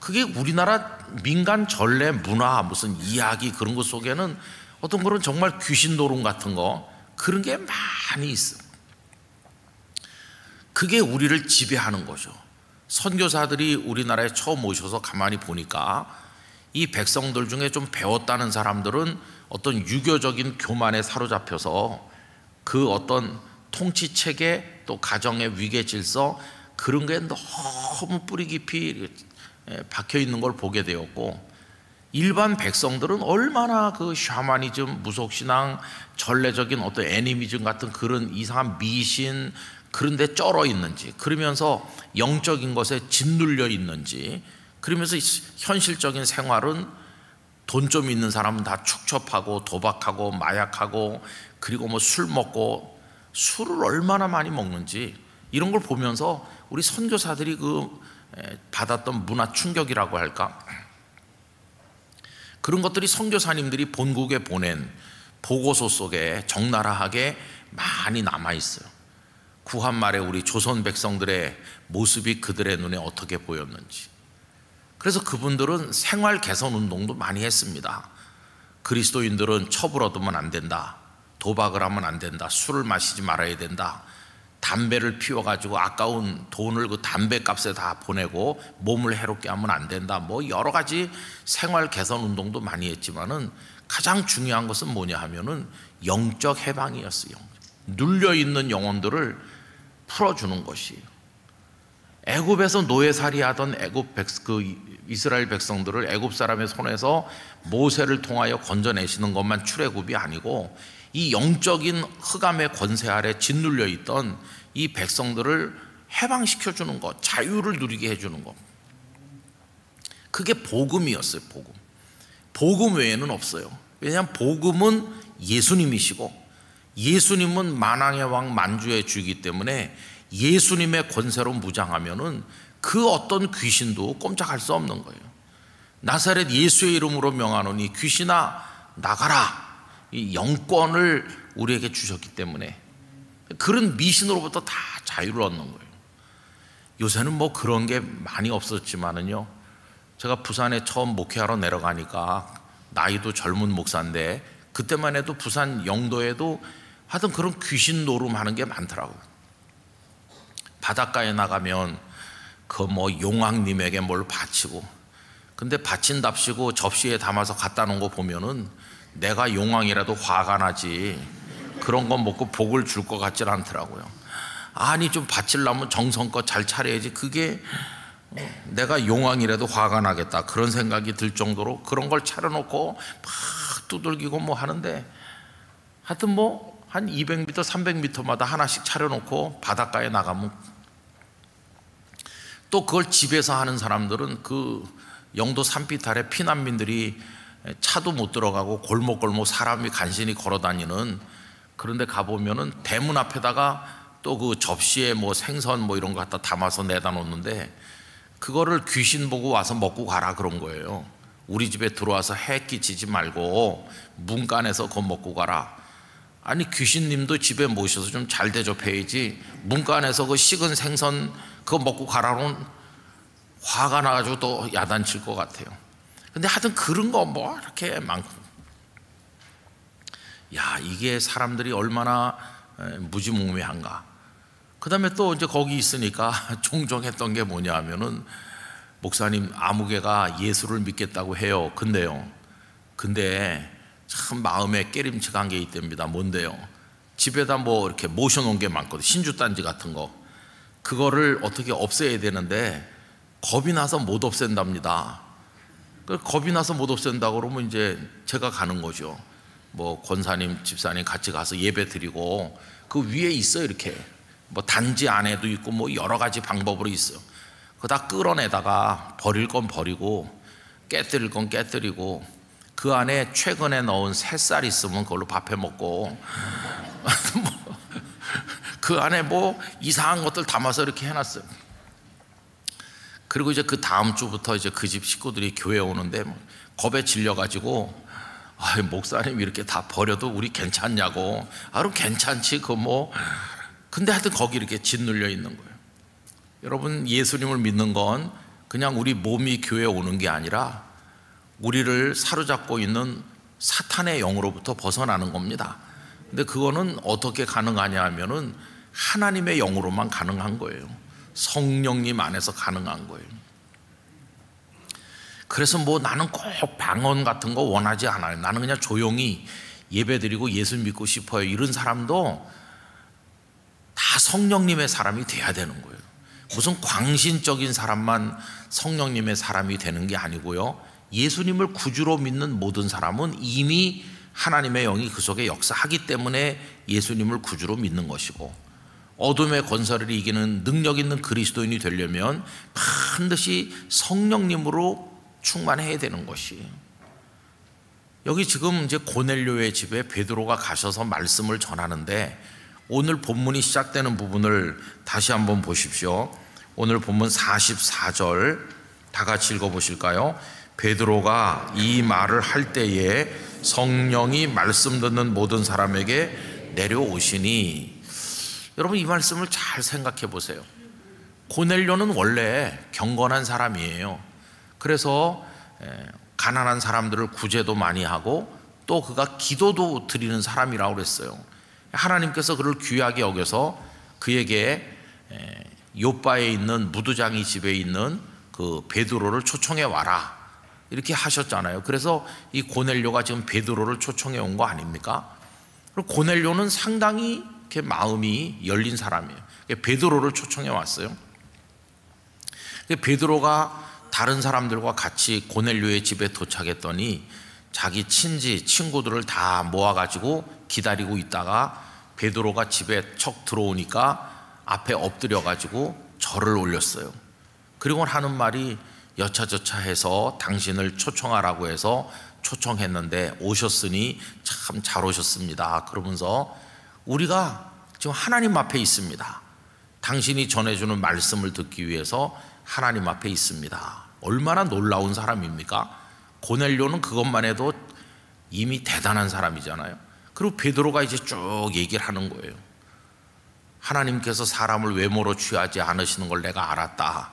그게 우리나라 민간 전래 문화 무슨 이야기 그런 것 속에는 어떤 그런 정말 귀신 노름 같은 거, 그런 게 많이 있어. 그게 우리를 지배하는 거죠. 선교사들이 우리나라에 처음 오셔서 가만히 보니까 이 백성들 중에 좀 배웠다는 사람들은 어떤 유교적인 교만에 사로잡혀서 그 어떤 통치 체계, 또 가정의 위계 질서, 그런 게 너무 뿌리 깊이 박혀 있는 걸 보게 되었고, 일반 백성들은 얼마나 그 샤머니즘, 무속신앙, 전래적인 어떤 애니미즘 같은 그런 이상한 미신, 그런 데 쩔어 있는지, 그러면서 영적인 것에 짓눌려 있는지, 그러면서 현실적인 생활은 돈 좀 있는 사람은 다 축첩하고 도박하고 마약하고, 그리고 뭐 술 먹고, 술을 얼마나 많이 먹는지, 이런 걸 보면서 우리 선교사들이 그 받았던 문화 충격이라고 할까, 그런 것들이 선교사님들이 본국에 보낸 보고서 속에 적나라하게 많이 남아 있어요. 구한 말에 우리 조선 백성들의 모습이 그들의 눈에 어떻게 보였는지. 그래서 그분들은 생활 개선 운동도 많이 했습니다. 그리스도인들은 첩을 얻으면 안 된다, 도박을 하면 안 된다, 술을 마시지 말아야 된다, 담배를 피워가지고 아까운 돈을 그 담배 값에 다 보내고 몸을 해롭게 하면 안 된다, 뭐 여러 가지 생활 개선 운동도 많이 했지만은 가장 중요한 것은 뭐냐 하면은 영적 해방이었어요. 눌려있는 영혼들을 풀어주는 것이에요. 애굽에서 노예살이하던 이스라엘 백성들을 애굽 사람의 손에서 모세를 통하여 건져내시는 것만 출애굽이 아니고, 이 영적인 흑암의 권세 아래 짓눌려 있던 이 백성들을 해방시켜 주는 것, 자유를 누리게 해주는 것, 그게 복음이었어요. 복음 외에는 없어요. 왜냐하면 복음은 예수님이시고, 예수님은 만왕의 왕 만주의 주이기 때문에 예수님의 권세로 무장하면은 그 어떤 귀신도 꼼짝할 수 없는 거예요. 나사렛 예수의 이름으로 명하노니 귀신아 나가라, 이 영권을 우리에게 주셨기 때문에 그런 미신으로부터 다 자유를 얻는 거예요. 요새는 뭐 그런 게 많이 없었지만은요, 제가 부산에 처음 목회하러 내려가니까 나이도 젊은 목사인데, 그때만 해도 부산 영도에도 하여튼 그런 귀신 노름하는 게 많더라고요. 바닷가에 나가면 그 뭐 용왕님에게 뭘 바치고, 근데 바친답시고 접시에 담아서 갖다 놓은 거 보면은 내가 용왕이라도 화가 나지 그런 거 먹고 복을 줄 것 같질 않더라고요. 아니 좀 바치려면 정성껏 잘 차려야지, 그게 내가 용왕이라도 화가 나겠다 그런 생각이 들 정도로 그런 걸 차려놓고 막 두들기고 뭐 하는데, 하여튼 뭐 한 200m 300m마다 하나씩 차려놓고 바닷가에 나가면, 또 그걸 집에서 하는 사람들은 그 영도 산빛 아래 피난민들이 차도 못 들어가고 골목골목 사람이 간신히 걸어다니는 그런 데 가보면은 대문 앞에다가 또 그 접시에 뭐 생선 뭐 이런 거 갖다 담아서 내다 놓는데, 그거를 귀신 보고 와서 먹고 가라 그런 거예요. 우리 집에 들어와서 해 끼치지 말고 문간에서 그거 먹고 가라. 아니 귀신님도 집에 모셔서 좀 잘 대접해야지, 문간에서 그 식은 생선 그거 먹고 가라는 화가 나가지고 또 야단칠 것 같아요. 근데 하여튼 그런 거 뭐 이렇게 많고, 야 이게 사람들이 얼마나 무지몽매한가. 그 다음에 또 이제 거기 있으니까 종종 했던 게 뭐냐 하면은, 목사님 아무개가 예수를 믿겠다고 해요. 근데 참 마음에 깨림칙한 게 있답니다. 뭔데요? 집에다 뭐 이렇게 모셔놓은 게 많거든, 신주단지 같은 거. 그거를 어떻게 없애야 되는데 겁이 나서 못 없앤답니다. 겁이 나서 못 없앤다 그러면 이제 제가 가는 거죠. 뭐 권사님 집사님 같이 가서 예배 드리고, 그 위에 있어요. 이렇게 뭐 단지 안에도 있고 뭐 여러 가지 방법으로 있어요. 그거 다 끌어내다가 버릴 건 버리고 깨뜨릴 건 깨뜨리고 그 안에 최근에 넣은 새쌀 있으면 그걸로 밥해 먹고 그 안에 뭐 이상한 것들 담아서 이렇게 해놨어요. 그리고 이제 그 다음 주부터 이제 그 집 식구들이 교회 오는데 겁에 질려가지고 목사님 이렇게 다 버려도 우리 괜찮냐고. 그럼 괜찮지 그 뭐. 근데 하여튼 거기 이렇게 짓눌려 있는 거예요. 여러분, 예수님을 믿는 건 그냥 우리 몸이 교회에 오는 게 아니라 우리를 사로잡고 있는 사탄의 영으로부터 벗어나는 겁니다. 근데 그거는 어떻게 가능하냐 하면은 하나님의 영으로만 가능한 거예요. 성령님 안에서 가능한 거예요. 그래서 뭐 나는 꼭 방언 같은 거 원하지 않아요. 나는 그냥 조용히 예배드리고 예수 믿고 싶어요. 이런 사람도 다 성령님의 사람이 돼야 되는 거예요. 무슨 광신적인 사람만 성령님의 사람이 되는 게 아니고요, 예수님을 구주로 믿는 모든 사람은 이미 하나님의 영이 그 속에 역사하기 때문에 예수님을 구주로 믿는 것이고, 어둠의 권세를 이기는 능력 있는 그리스도인이 되려면 반드시 성령님으로 충만해야 되는 것이. 여기 지금 이제 고넬료의 집에 베드로가 가셔서 말씀을 전하는데, 오늘 본문이 시작되는 부분을 다시 한번 보십시오. 오늘 본문 44절 다 같이 읽어보실까요? 베드로가 이 말을 할 때에 성령이 말씀 듣는 모든 사람에게 내려오시니. 여러분, 이 말씀을 잘 생각해 보세요. 고넬료는 원래 경건한 사람이에요. 그래서 가난한 사람들을 구제도 많이 하고 또 그가 기도도 드리는 사람이라고 그랬어요. 하나님께서 그를 귀하게 여겨서 그에게 요바에 있는 무두장이 집에 있는 그 베드로를 초청해 와라 이렇게 하셨잖아요. 그래서 이 고넬료가 지금 베드로를 초청해 온 거 아닙니까? 그리고 고넬료는 상당히 이렇게 마음이 열린 사람이에요. 베드로를 초청해 왔어요. 베드로가 다른 사람들과 같이 고넬료의 집에 도착했더니 자기 친지 친구들을 다 모아가지고 기다리고 있다가 베드로가 집에 척 들어오니까 앞에 엎드려가지고 절을 올렸어요. 그리고 하는 말이 여차저차 해서 당신을 초청하라고 해서 초청했는데 오셨으니 참 잘 오셨습니다. 그러면서 우리가 지금 하나님 앞에 있습니다. 당신이 전해주는 말씀을 듣기 위해서 하나님 앞에 있습니다. 얼마나 놀라운 사람입니까? 고넬료는 그것만 해도 이미 대단한 사람이잖아요. 그리고 베드로가 이제 쭉 얘기를 하는 거예요. 하나님께서 사람을 외모로 취하지 않으시는 걸 내가 알았다.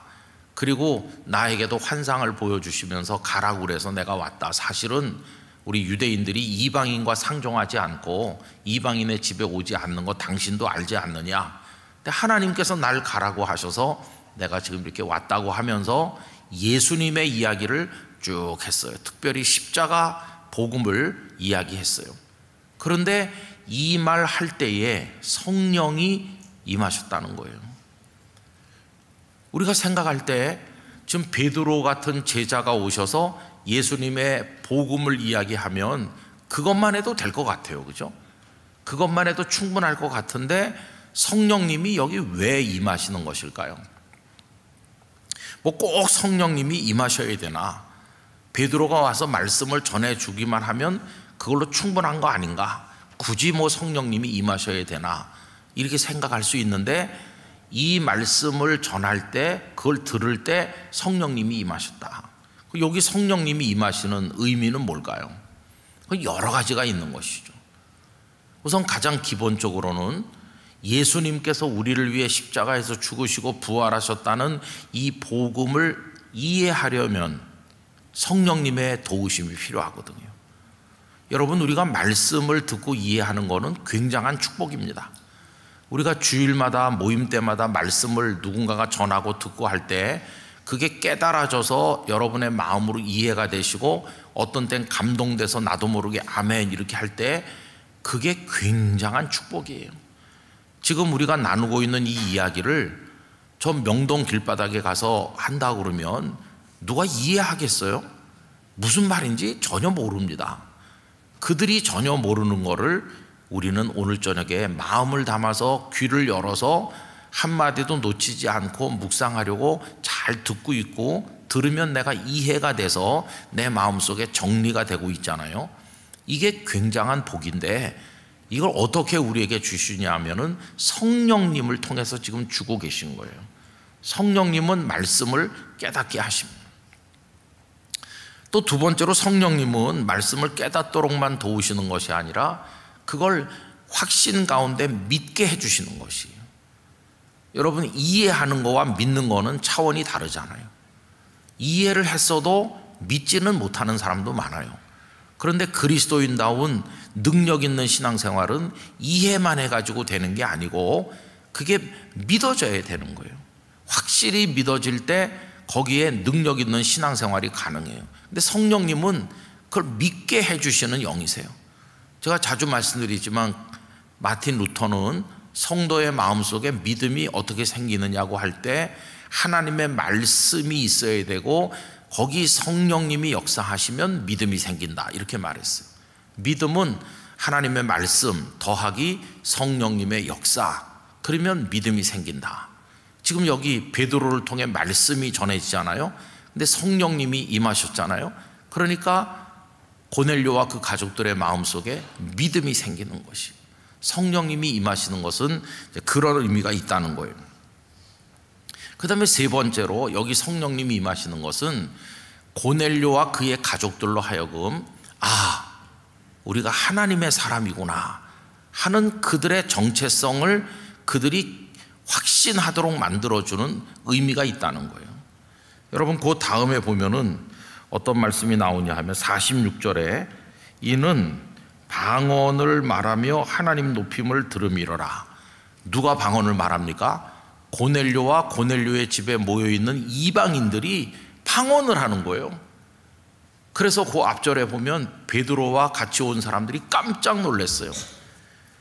그리고 나에게도 환상을 보여주시면서 가라고 그래서 내가 왔다. 사실은 우리 유대인들이 이방인과 상종하지 않고 이방인의 집에 오지 않는 거 당신도 알지 않느냐. 근데 하나님께서 날 가라고 하셔서 내가 지금 이렇게 왔다고 하면서 예수님의 이야기를 쭉 했어요. 특별히 십자가 복음을 이야기했어요. 그런데 이 말 할 때에 성령이 임하셨다는 거예요. 우리가 생각할 때 지금 베드로 같은 제자가 오셔서 예수님의 복음을 이야기하면 그것만 해도 될 것 같아요. 그죠? 그것만 해도 충분할 것 같은데 성령님이 여기 왜 임하시는 것일까요? 뭐 꼭 성령님이 임하셔야 되나? 베드로가 와서 말씀을 전해주기만 하면 그걸로 충분한 거 아닌가? 굳이 뭐 성령님이 임하셔야 되나? 이렇게 생각할 수 있는데 이 말씀을 전할 때, 그걸 들을 때 성령님이 임하셨다. 여기 성령님이 임하시는 의미는 뭘까요? 여러 가지가 있는 것이죠. 우선 가장 기본적으로는 예수님께서 우리를 위해 십자가에서 죽으시고 부활하셨다는 이 복음을 이해하려면 성령님의 도우심이 필요하거든요. 여러분, 우리가 말씀을 듣고 이해하는 것은 굉장한 축복입니다. 우리가 주일마다 모임 때마다 말씀을 누군가가 전하고 듣고 할 때 그게 깨달아져서 여러분의 마음으로 이해가 되시고 어떤 땐 감동돼서 나도 모르게 아멘 이렇게 할 때 그게 굉장한 축복이에요. 지금 우리가 나누고 있는 이 이야기를 저 명동 길바닥에 가서 한다 그러면 누가 이해하겠어요? 무슨 말인지 전혀 모릅니다. 그들이 전혀 모르는 거를 우리는 오늘 저녁에 마음을 담아서 귀를 열어서 한마디도 놓치지 않고 묵상하려고 잘 듣고 있고, 들으면 내가 이해가 돼서 내 마음속에 정리가 되고 있잖아요. 이게 굉장한 복인데, 이걸 어떻게 우리에게 주시냐 하면은 성령님을 통해서 지금 주고 계신 거예요. 성령님은 말씀을 깨닫게 하십니다. 또 두 번째로 성령님은 말씀을 깨닫도록만 도우시는 것이 아니라 그걸 확신 가운데 믿게 해주시는 것이에요. 여러분, 이해하는 거와 믿는 거는 차원이 다르잖아요. 이해를 했어도 믿지는 못하는 사람도 많아요. 그런데 그리스도인다운 능력 있는 신앙생활은 이해만 해가지고 되는 게 아니고 그게 믿어져야 되는 거예요. 확실히 믿어질 때 거기에 능력 있는 신앙생활이 가능해요. 근데 성령님은 그걸 믿게 해주시는 영이세요. 제가 자주 말씀드리지만 마틴 루터는 성도의 마음속에 믿음이 어떻게 생기느냐고 할 때 하나님의 말씀이 있어야 되고 거기 성령님이 역사하시면 믿음이 생긴다, 이렇게 말했어요. 믿음은 하나님의 말씀 더하기 성령님의 역사, 그러면 믿음이 생긴다. 지금 여기 베드로를 통해 말씀이 전해지잖아요. 근데 성령님이 임하셨잖아요. 그러니까 고넬료와 그 가족들의 마음속에 믿음이 생기는 것이, 성령님이 임하시는 것은 그런 의미가 있다는 거예요. 그 다음에 세 번째로 여기 성령님이 임하시는 것은 고넬료와 그의 가족들로 하여금 우리가 하나님의 사람이구나 하는 그들의 정체성을 그들이 확신하도록 만들어주는 의미가 있다는 거예요. 여러분, 그 다음에 보면은 어떤 말씀이 나오냐 하면 46절에 이는 방언을 말하며 하나님 높임을 들음이러라. 누가 방언을 말합니까? 고넬료와 고넬료의 집에 모여있는 이방인들이 방언을 하는 거예요. 그래서 그 앞절에 보면 베드로와 같이 온 사람들이 깜짝 놀랐어요.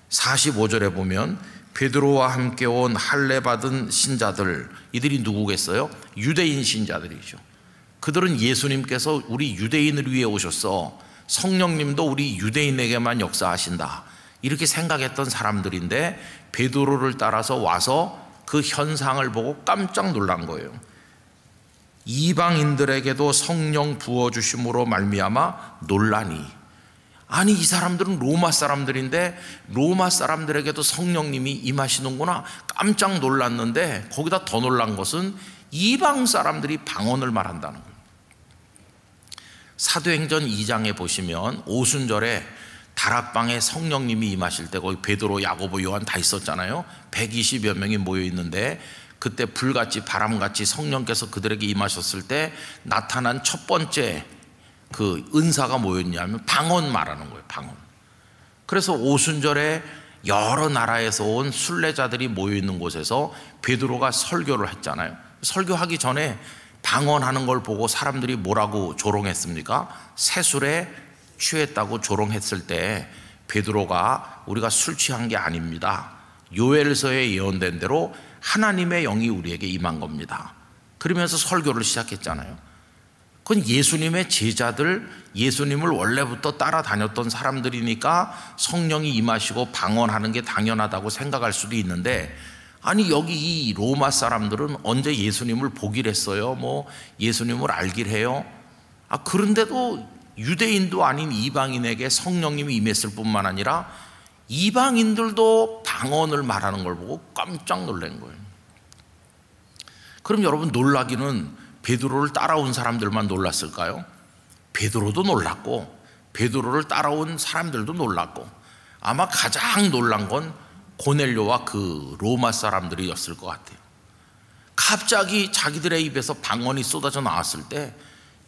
45절에 보면 베드로와 함께 온 할례 받은 신자들, 이들이 누구겠어요? 유대인 신자들이죠. 그들은 예수님께서 우리 유대인을 위해 오셨어, 성령님도 우리 유대인에게만 역사하신다, 이렇게 생각했던 사람들인데 베드로를 따라서 와서 그 현상을 보고 깜짝 놀란 거예요. 이방인들에게도 성령 부어주심으로 말미암아 놀라니. 아니, 이 사람들은 로마 사람들인데 로마 사람들에게도 성령님이 임하시는구나, 깜짝 놀랐는데 거기다 더 놀란 것은 이방 사람들이 방언을 말한다는 거예요. 사도행전 2장에 보시면 오순절에 다락방에 성령님이 임하실 때 거기 베드로, 야고보, 요한 다 있었잖아요. 120여 명이 모여 있는데 그때 불같이 바람같이 성령께서 그들에게 임하셨을 때 나타난 첫 번째 그 은사가 뭐였냐면 방언 말하는 거예요. 방언. 그래서 오순절에 여러 나라에서 온 순례자들이 모여 있는 곳에서 베드로가 설교를 했잖아요. 설교하기 전에 방언하는 걸 보고 사람들이 뭐라고 조롱했습니까? 새술에 취했다고 조롱했을 때 베드로가 우리가 술 취한 게 아닙니다, 요엘서에 예언된 대로 하나님의 영이 우리에게 임한 겁니다, 그러면서 설교를 시작했잖아요. 그건 예수님의 제자들, 예수님을 원래부터 따라다녔던 사람들이니까 성령이 임하시고 방언하는 게 당연하다고 생각할 수도 있는데, 아니 여기 이 로마 사람들은 언제 예수님을 보길 했어요? 뭐 예수님을 알길 해요? 그런데도 유대인도 아닌 이방인에게 성령님이 임했을 뿐만 아니라 이방인들도 방언을 말하는 걸 보고 깜짝 놀란 거예요. 그럼 여러분, 놀라기는 베드로를 따라온 사람들만 놀랐을까요? 베드로도 놀랐고 베드로를 따라온 사람들도 놀랐고 아마 가장 놀란 건 고넬료와 그 로마 사람들이었을 것 같아요. 갑자기 자기들의 입에서 방언이 쏟아져 나왔을 때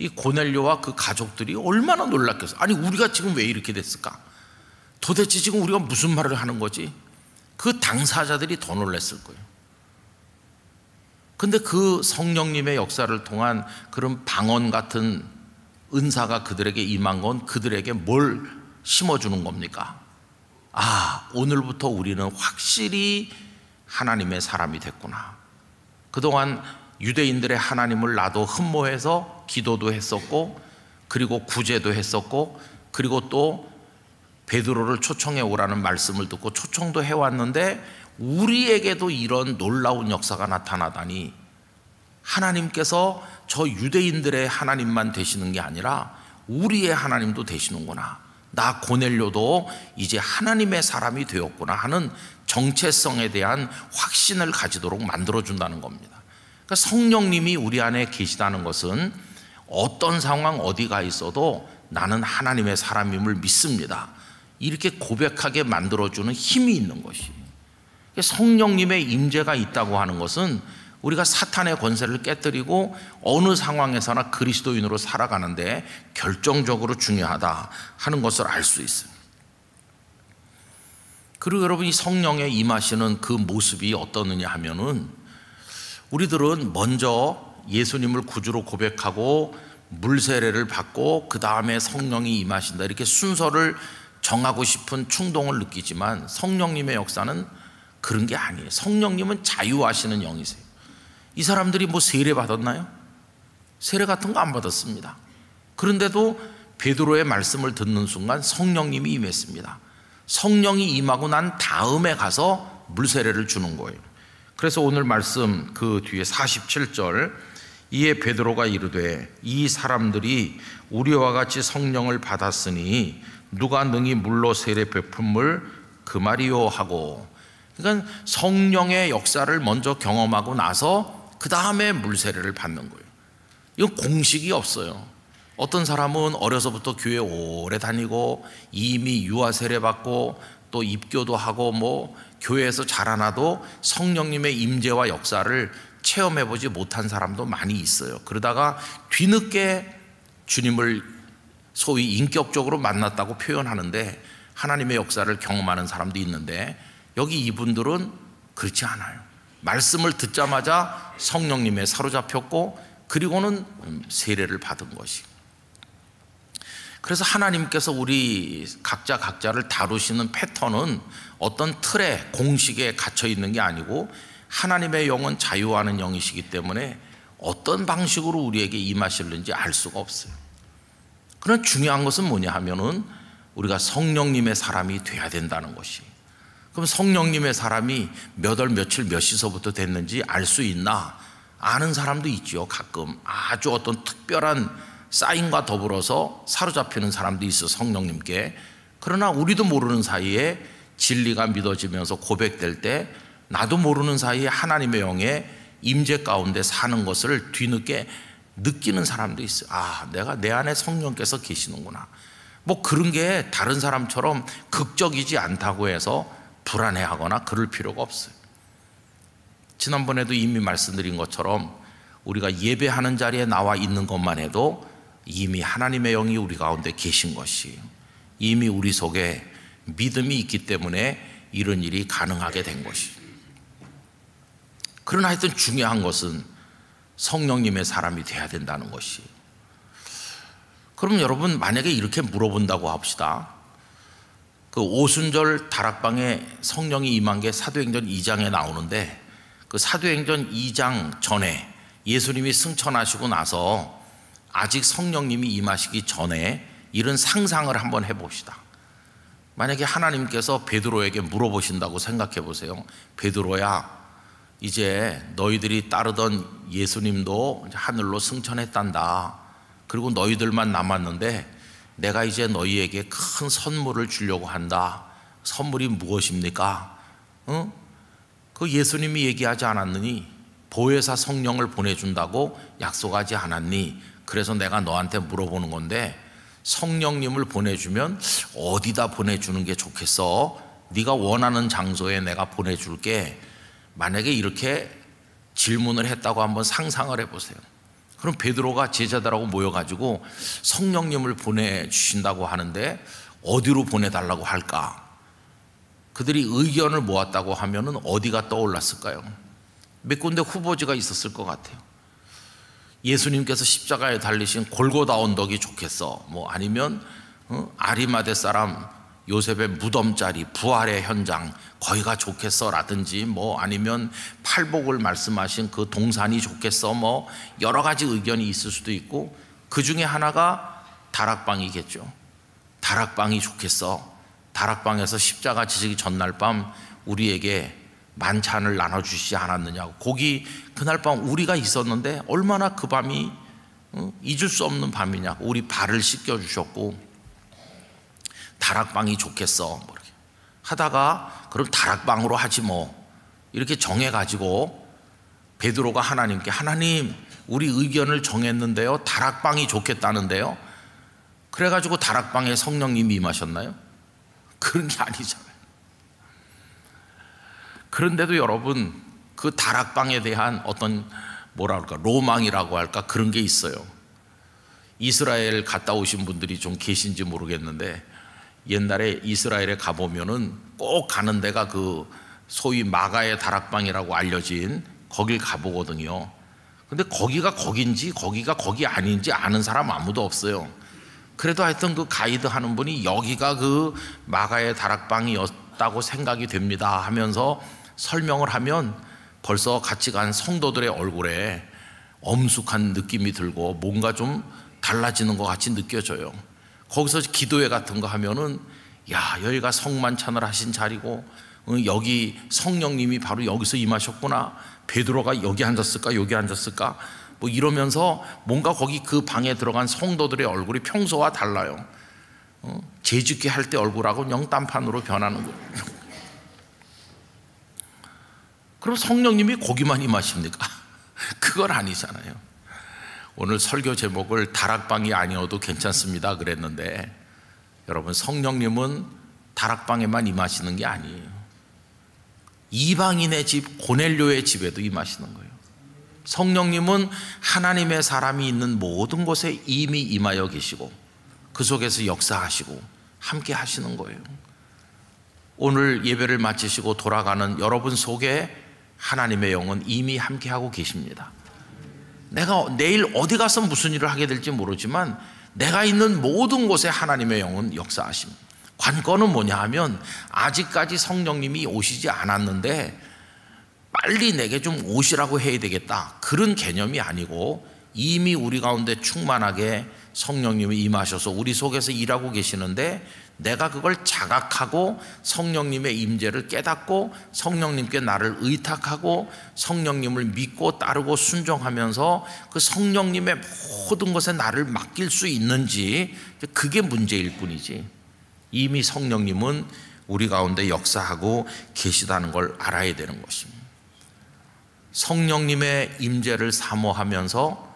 이 고넬료와 그 가족들이 얼마나 놀랐겠어요. 아니, 우리가 지금 왜 이렇게 됐을까? 도대체 지금 우리가 무슨 말을 하는 거지? 그 당사자들이 더 놀랐을 거예요. 근데 그 성령님의 역사를 통한 그런 방언 같은 은사가 그들에게 임한 건 그들에게 뭘 심어주는 겁니까? 오늘부터 우리는 확실히 하나님의 사람이 됐구나. 그동안 유대인들의 하나님을 나도 흠모해서 기도도 했었고, 그리고 구제도 했었고, 그리고 또 베드로를 초청해 오라는 말씀을 듣고 초청도 해왔는데 우리에게도 이런 놀라운 역사가 나타나다니, 하나님께서 저 유대인들의 하나님만 되시는 게 아니라 우리의 하나님도 되시는구나, 나 고넬료도 이제 하나님의 사람이 되었구나 하는 정체성에 대한 확신을 가지도록 만들어준다는 겁니다. 그러니까 성령님이 우리 안에 계시다는 것은 어떤 상황 어디가 있어도 나는 하나님의 사람임을 믿습니다, 이렇게 고백하게 만들어주는 힘이 있는 것이, 성령님의 임재가 있다고 하는 것은 우리가 사탄의 권세를 깨뜨리고 어느 상황에서나 그리스도인으로 살아가는데 결정적으로 중요하다 하는 것을 알 수 있어요. 그리고 여러분이 성령에 임하시는 그 모습이 어떠느냐 하면은, 우리들은 먼저 예수님을 구주로 고백하고 물세례를 받고 그 다음에 성령이 임하신다, 이렇게 순서를 정하고 싶은 충동을 느끼지만 성령님의 역사는 그런 게 아니에요. 성령님은 자유하시는 영이세요. 이 사람들이 뭐 세례 받았나요? 세례 같은 거 안 받았습니다. 그런데도 베드로의 말씀을 듣는 순간 성령님이 임했습니다. 성령이 임하고 난 다음에 가서 물세례를 주는 거예요. 그래서 오늘 말씀 그 뒤에 47절, 이에 베드로가 이르되 이 사람들이 우리와 같이 성령을 받았으니 누가 능히 물로 세례 베품을 그 말이요 하고, 그러니까 성령의 역사를 먼저 경험하고 나서 그 다음에 물세례를 받는 거예요. 이건 공식이 없어요. 어떤 사람은 어려서부터 교회 오래 다니고 이미 유아 세례 받고 또 입교도 하고 뭐 교회에서 자라나도 성령님의 임재와 역사를 체험해보지 못한 사람도 많이 있어요. 그러다가 뒤늦게 주님을 소위 인격적으로 만났다고 표현하는데 하나님의 역사를 경험하는 사람도 있는데, 여기 이분들은 그렇지 않아요. 말씀을 듣자마자 성령님에 사로잡혔고 그리고는 세례를 받은 것이. 그래서 하나님께서 우리 각자를 다루시는 패턴은 어떤 틀에 공식에 갇혀 있는 게 아니고 하나님의 영은 자유하는 영이시기 때문에 어떤 방식으로 우리에게 임하실는지 알 수가 없어요. 그러나 중요한 것은 뭐냐 하면은 우리가 성령님의 사람이 돼야 된다는 것이. 그럼 성령님의 사람이 몇 월 며칠 몇 시서부터 됐는지 알 수 있나? 아는 사람도 있죠. 가끔 아주 어떤 특별한 사인과 더불어서 사로잡히는 사람도 있어, 성령님께. 그러나 우리도 모르는 사이에 진리가 믿어지면서 고백될 때 나도 모르는 사이에 하나님의 영의 임재 가운데 사는 것을 뒤늦게 느끼는 사람도 있어요. 아, 내가 내 안에 성령께서 계시는구나. 뭐 그런 게 다른 사람처럼 극적이지 않다고 해서 불안해하거나 그럴 필요가 없어요. 지난번에도 이미 말씀드린 것처럼 우리가 예배하는 자리에 나와 있는 것만 해도 이미 하나님의 영이 우리 가운데 계신 것이, 이미 우리 속에 믿음이 있기 때문에 이런 일이 가능하게 된 것이. 그러나 하여튼 중요한 것은 성령님의 사람이 돼야 된다는 것이. 그럼 여러분, 만약에 이렇게 물어본다고 합시다. 그 오순절 다락방에 성령이 임한 게 사도행전 2장에 나오는데, 그 사도행전 2장 전에 예수님이 승천하시고 나서 아직 성령님이 임하시기 전에 이런 상상을 한번 해봅시다. 만약에 하나님께서 베드로에게 물어보신다고 생각해 보세요. 베드로야, 이제 너희들이 따르던 예수님도 하늘로 승천했단다. 그리고 너희들만 남았는데 내가 이제 너희에게 큰 선물을 주려고 한다. 선물이 무엇입니까? 그 예수님이 얘기하지 않았느니? 보혜사 성령을 보내준다고 약속하지 않았니? 그래서 내가 너한테 물어보는 건데, 성령님을 보내주면 어디다 보내주는 게 좋겠어? 네가 원하는 장소에 내가 보내줄게. 만약에 이렇게 질문을 했다고 한번 상상을 해보세요. 그럼 베드로가 제자들하고 모여가지고 성령님을 보내주신다고 하는데 어디로 보내달라고 할까? 그들이 의견을 모았다고 하면은 어디가 떠올랐을까요? 몇 군데 후보지가 있었을 것 같아요. 예수님께서 십자가에 달리신 골고다 언덕이 좋겠어. 뭐 아니면 아리마대 사람 요셉의 무덤 자리, 부활의 현장, 거기가 좋겠어 라든지, 뭐 아니면 팔복을 말씀하신 그 동산이 좋겠어, 뭐 여러 가지 의견이 있을 수도 있고, 그 중에 하나가 다락방이겠죠. 다락방이 좋겠어. 다락방에서 십자가 지시기 전날 밤 우리에게 만찬을 나눠주시지 않았느냐고. 거기 그날 밤 우리가 있었는데 얼마나 그 밤이 잊을 수 없는 밤이냐고. 우리 발을 씻겨주셨고 다락방이 좋겠어 뭐 이렇게 하다가 그럼 다락방으로 하지 뭐 이렇게 정해가지고 베드로가 하나님께, 하나님 우리 의견을 정했는데요, 다락방이 좋겠다는데요. 그래가지고 다락방에 성령님이 임하셨나요? 그런 게 아니잖아요. 그런데도 여러분, 그 다락방에 대한 어떤 뭐라 그럴까, 로망이라고 할까, 그런 게 있어요. 이스라엘 갔다 오신 분들이 좀 계신지 모르겠는데 옛날에 이스라엘에 가보면은 꼭 가는 데가 그 소위 마가의 다락방이라고 알려진 거길 가보거든요. 근데 거기가 거긴지 거기가 거기 아닌지 아는 사람 아무도 없어요. 그래도 하여튼 그 가이드 하는 분이 여기가 그 마가의 다락방이었다고 생각이 됩니다 하면서 설명을 하면 벌써 같이 간 성도들의 얼굴에 엄숙한 느낌이 들고 뭔가 좀 달라지는 것 같이 느껴져요. 거기서 기도회 같은 거 하면은 야, 여기가 성만찬을 하신 자리고 여기 성령님이 바로 여기서 임하셨구나, 베드로가 여기 앉았을까 여기 앉았을까 뭐 이러면서 뭔가 거기 그 방에 들어간 성도들의 얼굴이 평소와 달라요. 재짓기 할 때 얼굴하고 영딴판으로 변하는 거예요. 그럼 성령님이 거기만 임하십니까? 그건 아니잖아요. 오늘 설교 제목을 다락방이 아니어도 괜찮습니다 그랬는데, 여러분 성령님은 다락방에만 임하시는 게 아니에요. 이방인의 집 고넬료의 집에도 임하시는 거예요. 성령님은 하나님의 사람이 있는 모든 곳에 이미 임하여 계시고 그 속에서 역사하시고 함께 하시는 거예요. 오늘 예배를 마치시고 돌아가는 여러분 속에 하나님의 영은 이미 함께하고 계십니다. 내가 내일 어디 가서 무슨 일을 하게 될지 모르지만 내가 있는 모든 곳에 하나님의 영은 역사하십니다. 관건은 뭐냐 하면 아직까지 성령님이 오시지 않았는데 빨리 내게 좀 오시라고 해야 되겠다, 그런 개념이 아니고 이미 우리 가운데 충만하게 성령님이 임하셔서 우리 속에서 일하고 계시는데 내가 그걸 자각하고 성령님의 임재를 깨닫고 성령님께 나를 의탁하고 성령님을 믿고 따르고 순종하면서 그 성령님의 모든 것에 나를 맡길 수 있는지, 그게 문제일 뿐이지 이미 성령님은 우리 가운데 역사하고 계시다는 걸 알아야 되는 것입니다. 성령님의 임재를 사모하면서,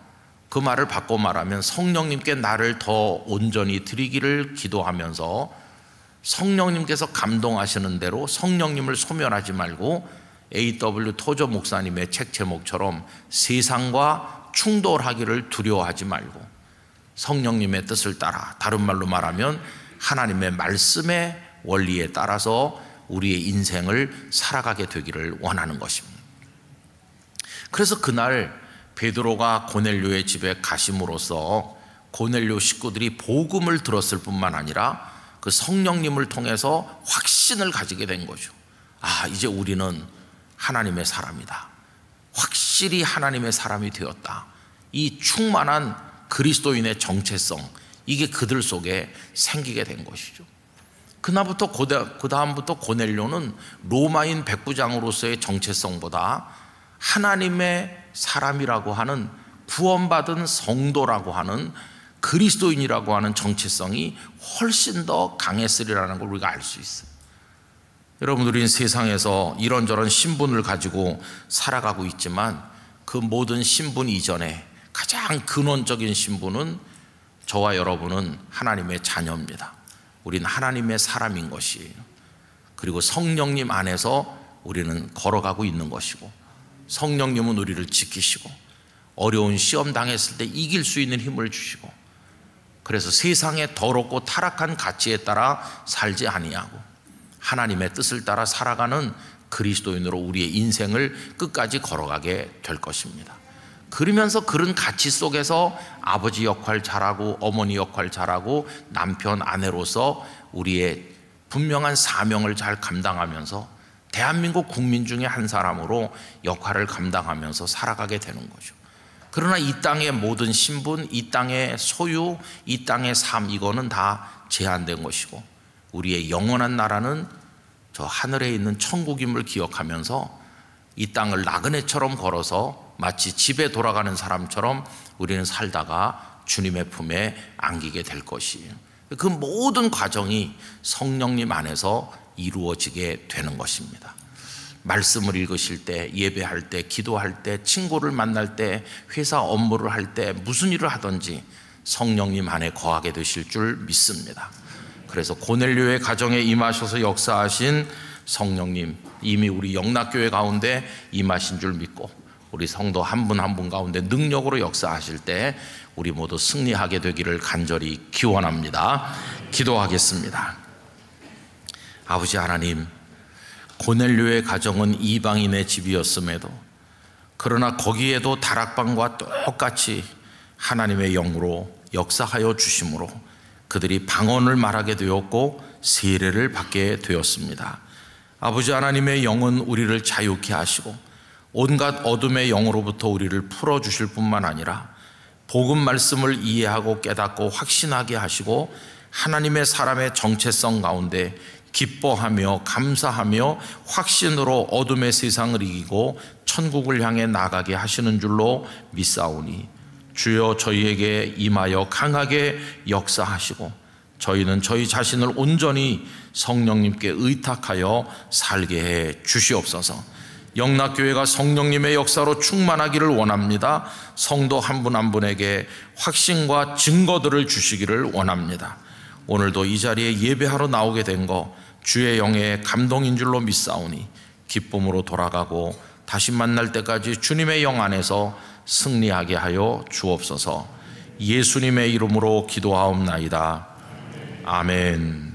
그 말을 바꿔 말하면 성령님께 나를 더 온전히 드리기를 기도하면서 성령님께서 감동하시는 대로 성령님을 소멸하지 말고 A.W. 토저 목사님의 책 제목처럼 세상과 충돌하기를 두려워하지 말고 성령님의 뜻을 따라, 다른 말로 말하면 하나님의 말씀의 원리에 따라서 우리의 인생을 살아가게 되기를 원하는 것입니다. 그래서 그날 베드로가 고넬료의 집에 가심으로써 고넬료 식구들이 복음을 들었을 뿐만 아니라 그 성령님을 통해서 확신을 가지게 된 거죠. 아, 이제 우리는 하나님의 사람이다, 확실히 하나님의 사람이 되었다. 이 충만한 그리스도인의 정체성, 이게 그들 속에 생기게 된 것이죠. 그날부터 그 다음부터 고넬료는 로마인 백부장으로서의 정체성보다 하나님의 사람이라고 하는, 구원받은 성도라고 하는, 그리스도인이라고 하는 정체성이 훨씬 더 강했으리라는 걸 우리가 알 수 있어요. 여러분, 우리는 세상에서 이런저런 신분을 가지고 살아가고 있지만 그 모든 신분 이전에 가장 근원적인 신분은 저와 여러분은 하나님의 자녀입니다. 우리는 하나님의 사람인 것이에요. 그리고 성령님 안에서 우리는 걸어가고 있는 것이고 성령님은 우리를 지키시고 어려운 시험 당했을 때 이길 수 있는 힘을 주시고, 그래서 세상의 더럽고 타락한 가치에 따라 살지 아니하고 하나님의 뜻을 따라 살아가는 그리스도인으로 우리의 인생을 끝까지 걸어가게 될 것입니다. 그러면서 그런 가치 속에서 아버지 역할 잘하고 어머니 역할 잘하고 남편 아내로서 우리의 분명한 사명을 잘 감당하면서 대한민국 국민 중에 한 사람으로 역할을 감당하면서 살아가게 되는 거죠. 그러나 이 땅의 모든 신분, 이 땅의 소유, 이 땅의 삶, 이거는 다 제한된 것이고 우리의 영원한 나라는 저 하늘에 있는 천국임을 기억하면서 이 땅을 나그네처럼 걸어서 마치 집에 돌아가는 사람처럼 우리는 살다가 주님의 품에 안기게 될 것이에요. 그 모든 과정이 성령님 안에서 이루어지게 되는 것입니다. 말씀을 읽으실 때, 예배할 때, 기도할 때, 친구를 만날 때, 회사 업무를 할 때, 무슨 일을 하든지 성령님 안에 거하게 되실 줄 믿습니다. 그래서 고넬료의 가정에 임하셔서 역사하신 성령님, 이미 우리 영락교회 가운데 임하신 줄 믿고 우리 성도 한 분 한 분 가운데 능력으로 역사하실 때 우리 모두 승리하게 되기를 간절히 기원합니다. 기도하겠습니다. 아버지 하나님, 고넬료의 가정은 이방인의 집이었음에도 그러나 거기에도 다락방과 똑같이 하나님의 영으로 역사하여 주심으로 그들이 방언을 말하게 되었고 세례를 받게 되었습니다. 아버지 하나님의 영은 우리를 자유케 하시고 온갖 어둠의 영으로부터 우리를 풀어주실 뿐만 아니라 복음 말씀을 이해하고 깨닫고 확신하게 하시고 하나님의 사람의 정체성 가운데 기뻐하며 감사하며 확신으로 어둠의 세상을 이기고 천국을 향해 나가게 하시는 줄로 믿사오니 주여 저희에게 임하여 강하게 역사하시고 저희는 저희 자신을 온전히 성령님께 의탁하여 살게 해 주시옵소서. 영락교회가 성령님의 역사로 충만하기를 원합니다. 성도 한 분 한 분에게 확신과 증거들을 주시기를 원합니다. 오늘도 이 자리에 예배하러 나오게 된 거 주의 영의 감동인 줄로 믿사오니 기쁨으로 돌아가고 다시 만날 때까지 주님의 영 안에서 승리하게 하여 주옵소서. 예수님의 이름으로 기도하옵나이다. 아멘.